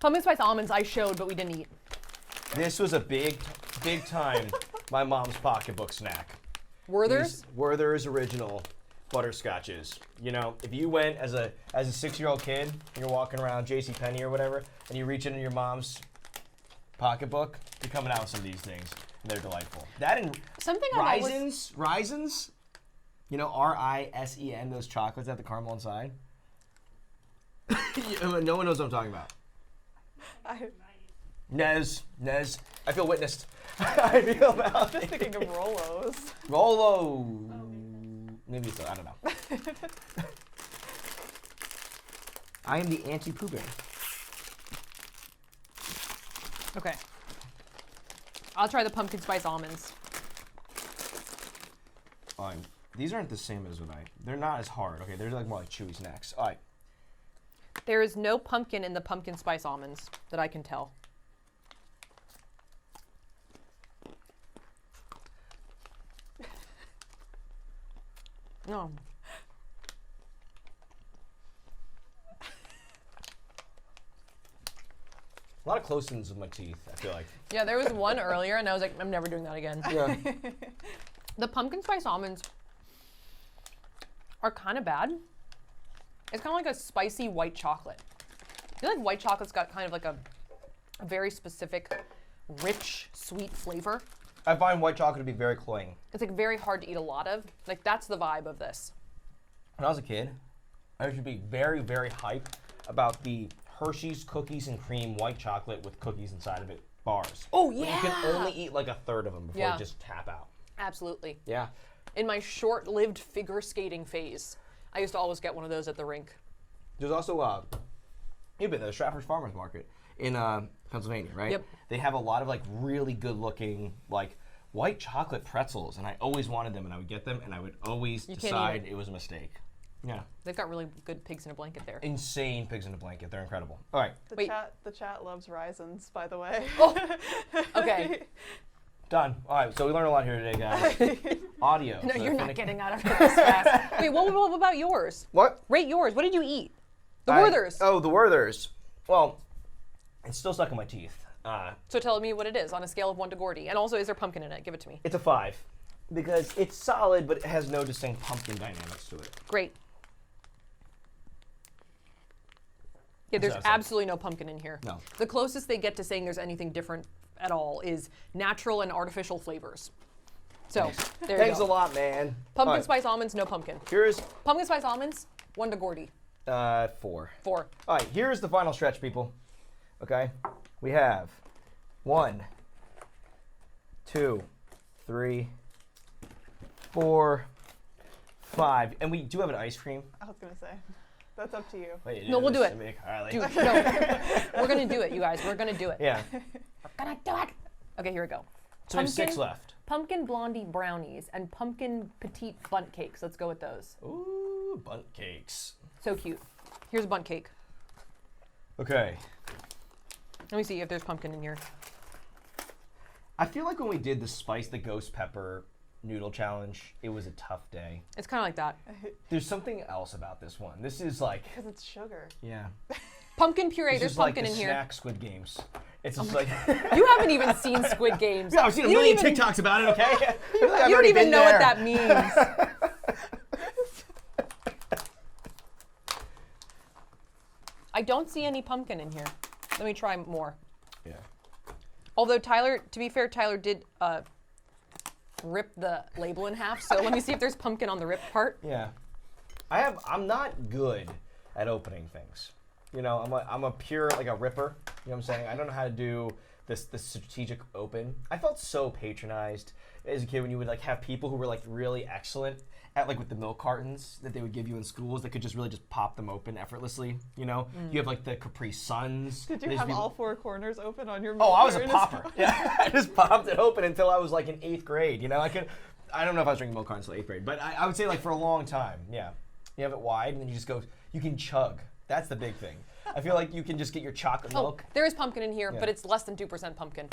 Pumpkin spice almonds I showed, but we didn't eat. This was a big time my mom's pocketbook snack. Werther's? These Werther's original butterscotches. You know, if you went as a 6-year-old kid, and you're walking around JCPenney or whatever, and you reach into your mom's pocketbook, you're coming out with some of these things, and they're delightful. That and Something Raisins, you know, R-I-S-E-N, those chocolates that have the caramel inside. No one knows what I'm talking about. Nez, I feel witnessed. I feel about Just thinking of Rolos. Rolo. Maybe it's, I don't know. I am the anti-Pooh Bear. Okay. I'll try the pumpkin spice almonds. These aren't the same as they're not as hard. Okay, they're like more like chewy snacks. All right. There is no pumpkin in the pumpkin spice almonds that I can tell. No. A lot of close-ins with my teeth, I feel like. Yeah, there was one earlier, and I was like, I'm never doing that again. Yeah. The pumpkin spice almonds are kind of bad. It's kind of like a spicy white chocolate. I feel like white chocolate's got kind of like a very specific, rich, sweet flavor. I find white chocolate to be very cloying. It's like very hard to eat a lot of. Like that's the vibe of this. When I was a kid, I used to be very, very hyped about the Hershey's cookies and cream white chocolate with cookies inside of it bars. Oh, But you yeah. can only eat like a third of them before Yeah. you just tap out. Absolutely. Yeah. In my short-lived figure skating phase, I used to always get one of those at the rink. There's also you've been to the Stratford Farmers Market in Pennsylvania, right? Yep. They have a lot of like really good-looking like white chocolate pretzels, and I always wanted them, and I would get them, and I would always You can't eat decide it. it was a mistake. Yeah. They've got really good pigs in a blanket there. Insane pigs in a blanket. They're incredible. All right. Wait. The chat loves Raisins, by the way. Oh, okay. Done. All right, so we learned a lot here today, guys. Audio. No, So you're not finicky. getting out of it this fast. Wait, what about yours? What? Rate yours. What did you eat? The Werther's. Oh, the Werther's. Well, it's still stuck in my teeth. So tell me what it is on a scale of 1 to Gordy. And also, is there pumpkin in it? Give it to me. It's a 5 because it's solid, but it has no distinct pumpkin dynamics to it. Great. Yeah, there's what I said. absolutely no pumpkin in here. No. The closest they get to saying there's anything different at all is natural and artificial flavors. So, there Thanks you a go. lot, man. Pumpkin All right, spice almonds, no pumpkin. Here's Pumpkin spice almonds, 1 to Gordy. 4. 4. All right, here's the final stretch, people. Okay, we have 1, 2, 3, 4, 5, and we do have an ice cream. I was gonna say, that's up to you. Wait, No, we'll do it. All right, Dude, no. We're going to do it, you guys. We're going to do it. Yeah. We're going to do it. Okay, here we go. So there's 6 left. Pumpkin blondie brownies and pumpkin petite bundt cakes. Let's go with those. Ooh, bundt cakes. So cute. Here's a bundt cake. Okay. Let me see if there's pumpkin in here. I feel like when we did the ghost pepper noodle challenge, it was a tough day. It's kind of like that. There's something else about this one. This is like, Because it's sugar. yeah. Pumpkin puree. This There's is like pumpkin the in here. snack Squid Games. It's just like, You haven't even seen Squid Games. yeah, I've seen a You don't million even- TikToks about it, okay? You don't even know what that means. I don't see any pumpkin in here. Let me try more. Yeah. Although Tyler, to be fair, Tyler did rip the label in half. So let me see if there's pumpkin on the ripped part. Yeah. I'm not good at opening things. You know, I'm a pure, like a ripper. You know what I'm saying? I don't know how to do this strategic open. I felt so patronized as a kid when you would like have people who were like really excellent at like with the milk cartons that they would give you in schools that could just really just pop them open effortlessly. You know, you have like the Capri Suns. Did you have all four corners open on your milk? Oh, I was a popper. Yeah, I just popped it open until I was like in 8th grade. You know, I don't know if I was drinking milk cartons until 8th grade, but I would say like for a long time. Yeah, you have it wide and then you just go. You can chug. That's the big thing. I feel like you can just get your chocolate milk. There is pumpkin in here, but it's less than 2% pumpkin.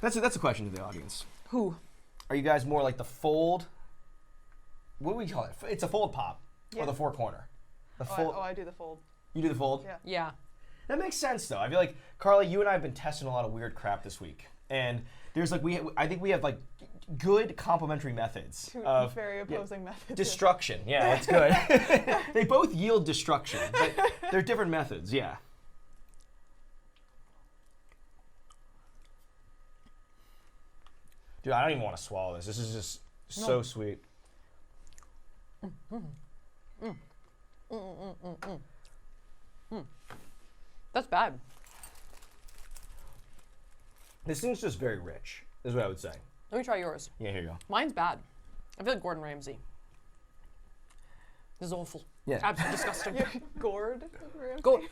That's a question to the audience. Who? Are you guys more like the fold? What do we call it? It's a fold pop or the four corner. The fold. I do the fold. You do the fold? Yeah. Yeah. That makes sense though. I feel like Carly, you and I have been testing a lot of weird crap this week, and there's like I think we have like good complementary methods of very opposing methods. Destruction. Yeah, that's good. They both yield destruction, but they're different methods. Yeah. Dude, I don't even want to swallow this. This is just so sweet. That's bad. This thing's just very rich, is what I would say. Let me try yours. Yeah, here you go. Mine's bad. I feel like Gordon Ramsay. This is awful. Yeah. Absolutely disgusting. Gourd. Gordon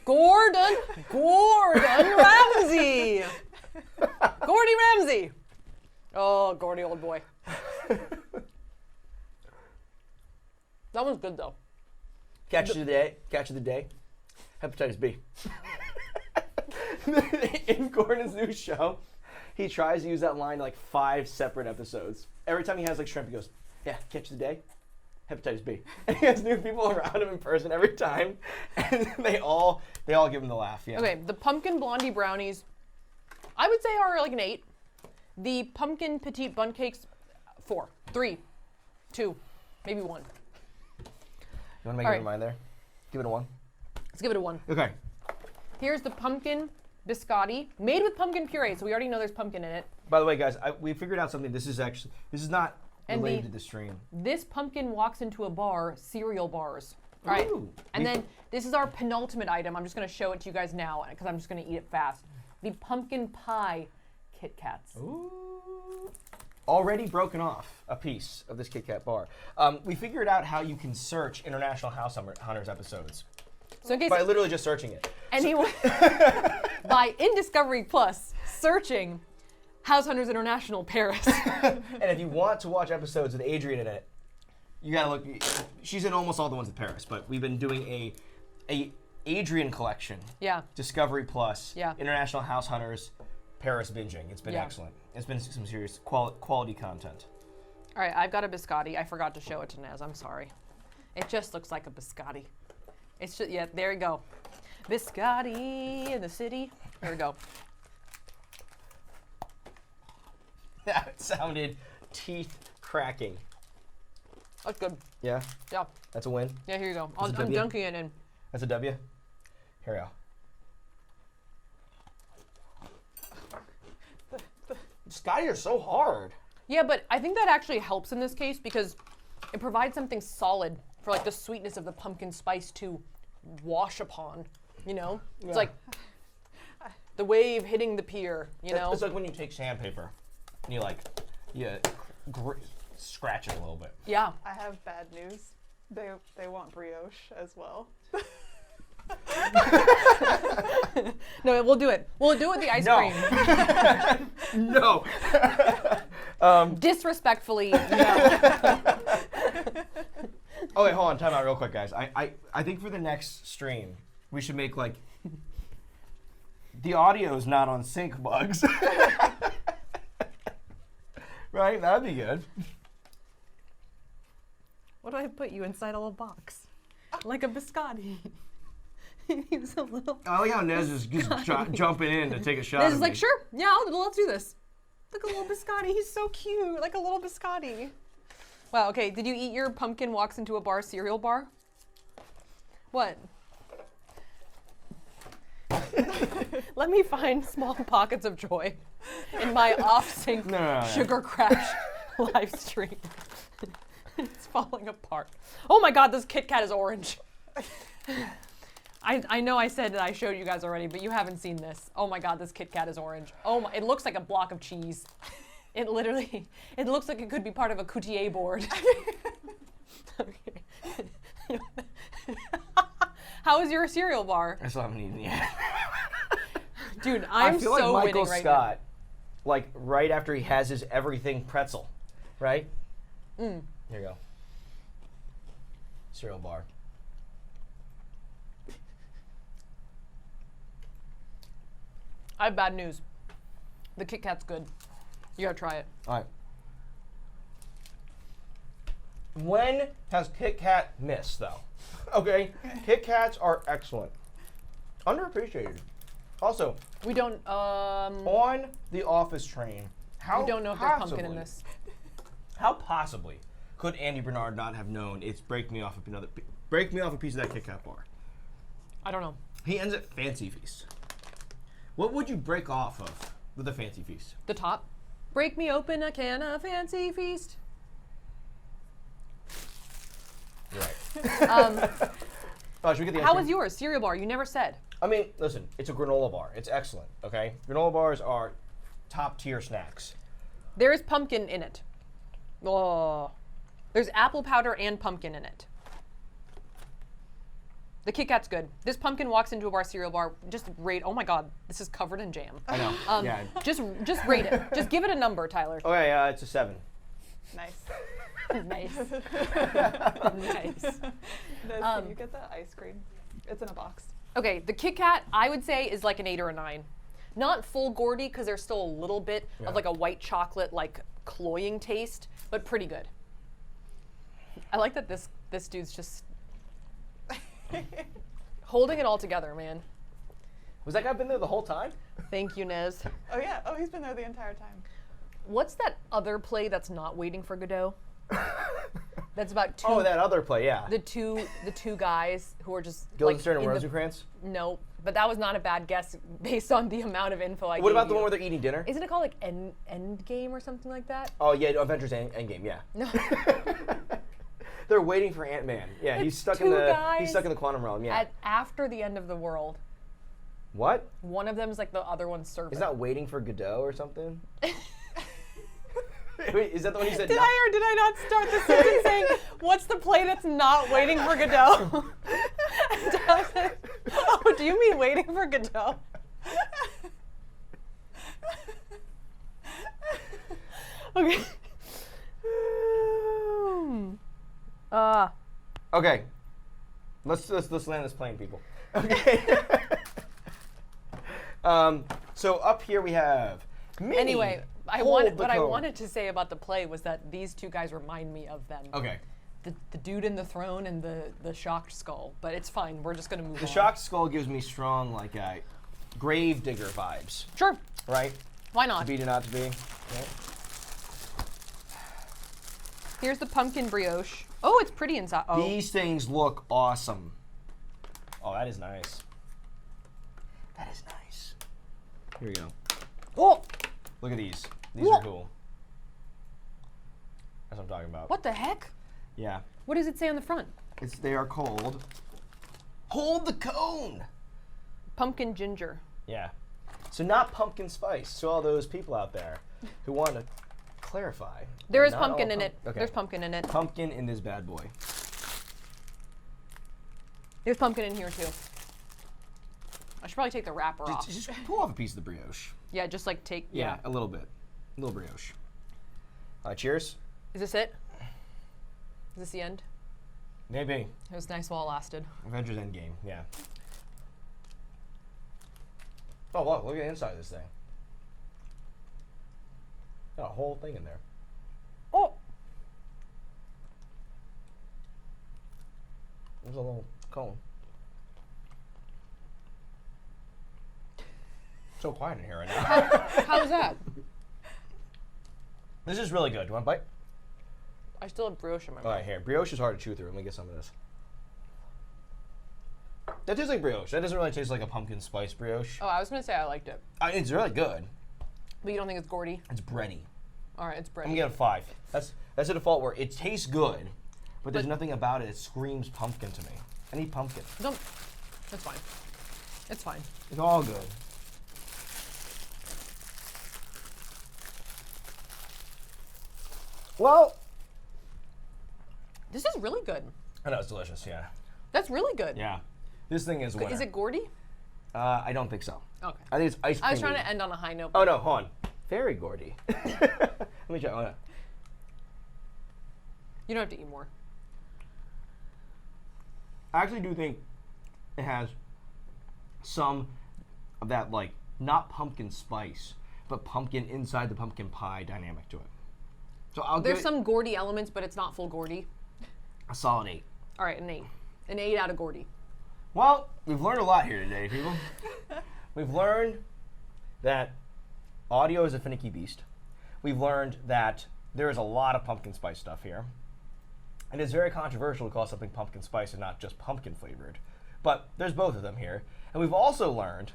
Ramsay. Gordy Ramsay. Oh, Gordy, old boy. That one's good though. Catch of the day. Hepatitis B. In Gordon's new show, he tries to use that line in like 5 separate episodes. Every time he has like shrimp, he goes, "Yeah, catch of the day, hepatitis B." And he has new people around him in person every time, and they all give him the laugh. Yeah. Okay, the pumpkin blondie brownies, I would say are like an 8. The pumpkin petite bun cakes, 4, 3, 2, maybe 1. You want to make it a mind there? Give it a 1. Let's give it a 1. Okay. Here's the pumpkin biscotti, made with pumpkin puree, so we already know there's pumpkin in it. By the way, guys, we figured out something. This is not related to the stream. This pumpkin walks into a bar, cereal bars. All right. And then this is our penultimate item. I'm just going to show it to you guys now because I'm just going to eat it fast. The pumpkin pie Kit Kats. Ooh. Already broken off a piece of this Kit Kat bar. We figured out how you can search International House Hunters episodes. So in case by literally just searching it. Anyone by in Discovery Plus searching House Hunters International Paris. And if you want to watch episodes with Adrian in it, you gotta look. She's in almost all the ones with Paris, but we've been doing a Adrian collection. Yeah. Discovery Plus. Yeah. International House Hunters Paris binging. It's been excellent. It's been some serious quality content. All right, I've got a biscotti. I forgot to show it to Naz. I'm sorry. It just looks like a biscotti. It's just, yeah, there we go. Biscotti in the city. There we go. That sounded teeth cracking. That's good. Yeah? Yeah. That's a win? Yeah, here you go. That's I'm dunking it in. That's a W? Here we go. Biscotti are so hard. Yeah, but I think that actually helps in this case because it provides something solid for like the sweetness of the pumpkin spice to wash upon, you know? Yeah. It's like the wave hitting the pier, you know? It's like when you take sandpaper and you scratch it a little bit. Yeah. I have bad news. They want brioche as well. No, we'll do it. We'll do it with the ice cream. No. Disrespectfully, no. Oh wait, hold on, time out real quick, guys. I think for the next stream, we should make like the audio's not on sync bugs. Right? That'd be good. What do I put you inside a little box? Like a biscotti. He's a little. I like how Nez is just jumping in to take a shot. Nez is like, sure, yeah, let's do this. Look, a little biscotti. He's so cute, like a little biscotti. Wow. Okay. Did you eat your pumpkin walks into a bar cereal bar? What? Let me find small pockets of joy in my off-sync sugar crash live stream. It's falling apart. Oh my God, this Kit Kat is orange. I know I said that I showed you guys already, but you haven't seen this. Oh my God, this Kit Kat is orange. Oh my, it looks like a block of cheese. It literally, it looks like it could be part of a Coutier board. Okay. How is your cereal bar? I still haven't eaten yet. Dude, I feel like so Michael winning right Scott, like right after he has his everything pretzel, right? Here you go. Cereal bar. I have bad news. The Kit Kat's good. You gotta try it. All right. When has Kit Kat missed, though? Okay, Kit Kats are excellent. Underappreciated. Also, We don't, on the Office train, how we don't know if there's pumpkin in this. How possibly could Andy Bernard not have known it's break me off a piece of that Kit Kat bar? I don't know. He ends at Fancy Feast. What would you break off of with a Fancy Feast? The top. Break me open a can of Fancy Feast. Right. Should we get the ice How cream? was yours? Cereal bar, you never said. I mean, listen, it's a granola bar. It's excellent, okay? Granola bars are top tier snacks. There is pumpkin in it. Oh. There's apple powder and pumpkin in it. The Kit Kat's good. This pumpkin walks into our cereal bar. Just rate. Oh my God, this is covered in jam. I know. Yeah. Just rate it. Just give it a number, Tyler. Okay, it's a 7. Nice. Nice. Nice. Can you get the ice cream? It's in a box. Okay, the Kit Kat I would say is like an 8 or a 9. Not full Gordy because there's still a little bit of like a white chocolate like cloying taste, but pretty good. I like that this dude's just holding it all together, man. Was that guy been there the whole time? Thank you, Nez. Oh yeah. Oh, he's been there the entire time. What's that other play that's not waiting for Godot? That's about two. Oh, that other play, yeah. The two guys who are just Guildenstern like and in the- Rosencrantz? No, but that was not a bad guess based on the amount of info I What gave about the you. one where they're eating dinner? Isn't it called like Endgame or something like that? Oh, yeah, Avengers Endgame, yeah. No. They're waiting for Ant-Man. Yeah, he's stuck in two the guys quantum realm, yeah. After the end of the world. What? One of them is like the other one's servant. Is that Waiting for Godot or something? Wait, is that the one you said? Did I or did I not start the sentence saying, what's the play that's not waiting for Godot? Oh, do you mean Waiting for Godot? Okay. Okay. Let's land this plane, people. Okay. So up here we have Minnie. Anyway, Hold the what I cone. wanted to say about the play was that these two guys remind me of them. Okay. The dude in the throne and the shocked skull. But it's fine. We're just gonna move on. The shocked skull gives me strong, like, grave digger vibes, Sure. right? Why To not? be to not to be. Right? Here's the pumpkin brioche. Oh, it's pretty inside. Oh. These things look awesome. Oh, that is nice. That is nice. Here we go. Oh, Look at these. These Whoa. are cool. That's what I'm talking about. what the heck? Yeah. What does it say on the front? They are cold. Hold the cone. Pumpkin ginger. Yeah. So not pumpkin spice. So all those people out there who want to clarify. There is not all pumpkin in it. Okay. There's pumpkin in it. Pumpkin in this bad boy. There's pumpkin in here too. I should probably take the wrapper off. Just pull off a piece of the brioche. Yeah, just like take. Yeah, a little bit. A little brioche. Cheers. Is this it? Is this the end? Maybe. It was nice while it lasted. Avengers Endgame, yeah. Oh, look at the inside of this thing. Got a whole thing in there. Oh, There's a little cone. So quiet in here right now. how's that? This is really good. Do you want a bite? I still have brioche in my All mouth. right, here. Brioche is hard to chew through. Let me get some of this. That tastes like brioche. That doesn't really taste like a pumpkin spice brioche. Oh, I was gonna say I liked it. It's really good. But you don't think it's gourdy? It's bready. All right, it's bready. I'm gonna give it a 5. That's a default where it tastes good, but there's nothing about it that screams pumpkin to me. I need pumpkin. Don't. That's fine. It's fine. It's all good. Well, this is really good. I know it's delicious. Yeah. That's really good. Yeah. This thing is a winner. Is it gourdy? I don't think so. Okay. I think it's ice cream. I was trying to end on a high note. Oh no, hold on. Very gourdy. Let me try. Hold on. You don't have to eat more. I actually do think it has some of that, like, not pumpkin spice, but pumpkin inside the pumpkin pie dynamic to it. So There's some gourdy elements, but it's not full gourdy. a solid 8. All right, an 8. An 8 out of gourdy. Well, we've learned a lot here today, people. We've learned that audio is a finicky beast. We've learned that there is a lot of pumpkin spice stuff here. And it's very controversial to call something pumpkin spice and not just pumpkin flavored. But there's both of them here. And we've also learned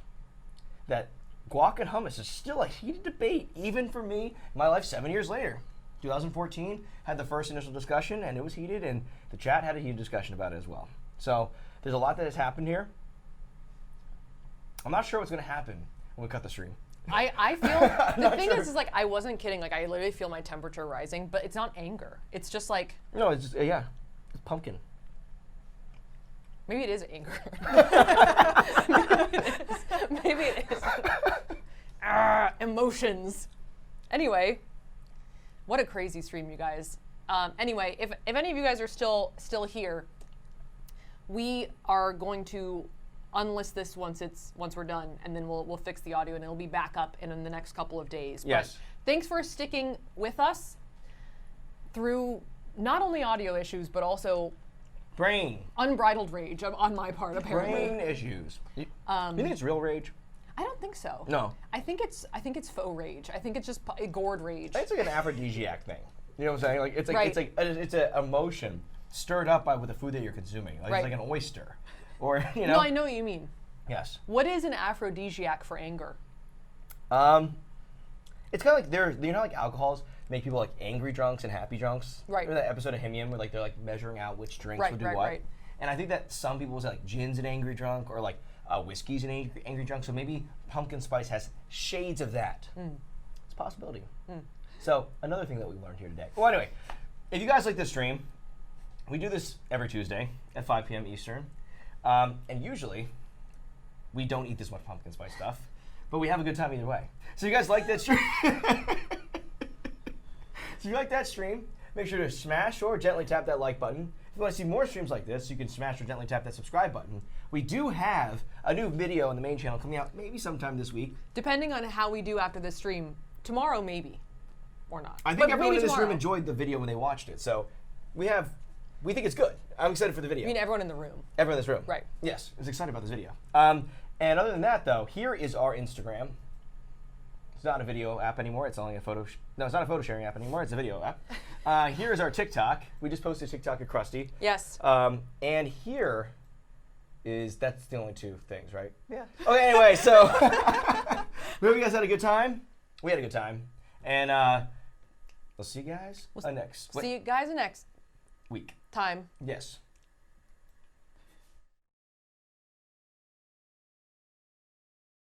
that guac and hummus is still a heated debate, even for me in my life 7 years later. 2014 had the first initial discussion, and it was heated, and the chat had a heated discussion about it as well. So there's a lot that has happened here. I'm not sure what's going to happen when we cut the stream. I feel the thing is like I wasn't kidding. Like I literally feel my temperature rising, but it's not anger. It's just like No, it's just, yeah, it's pumpkin. maybe it is anger. Maybe it is. Emotions. Anyway, what a crazy stream, you guys. Anyway, if any of you guys are still here, we are going to unlist this once we're done, and then we'll fix the audio, and it'll be back up in the next couple of days. Yes. But thanks for sticking with us through not only audio issues, but also Brain. unbridled rage on my part, apparently. Brain issues. You think it's real rage? I don't think so. No. I think it's faux rage. I think it's just gourd rage. It's like an aphrodisiac thing. You know what I'm saying? Like it's like Right. it's an emotion stirred up by with the food that you're consuming. Like Right. it's like an oyster, or you know. No, I know what you mean. Yes. What is an aphrodisiac for anger? It's kind of like you know, like alcohols make people like angry drunks and happy drunks. Right. Remember that episode of Himium where like they're like measuring out which drinks Right, will do right, what. right. And I think that some people will say like gin's an angry drunk or like whiskey's an angry drunk. So maybe pumpkin spice has shades of that. It's a possibility. So another thing that we learned here today. Well, anyway, if you guys like this stream, we do this every Tuesday at 5 p.m. Eastern. And usually, we don't eat this much pumpkin spice stuff, but we have a good time either way. So you guys like that stream? So if you like that stream, make sure to smash or gently tap that like button. If you want to see more streams like this, you can smash or gently tap that subscribe button. We do have a new video on the main channel coming out maybe sometime this week. Depending on how we do after this stream, tomorrow maybe, or not. I think But everyone maybe in this room tomorrow. enjoyed the video when they watched it. So we think it's good. I'm excited for the video. I mean, everyone in the room. Everyone in this room. Right. Yes, is excited about this video. And other than that, though, here is our Instagram. It's not a video app anymore. It's only a photo. No, it's not a photo sharing app anymore. It's a video app. Here is our TikTok. We just posted TikTok at Krusty. Yes. And here is that's the only two things, right? Yeah. Okay. Anyway, so we hope you guys had a good time. We had a good time, and we'll see you guys next See you guys next week. time. Yes.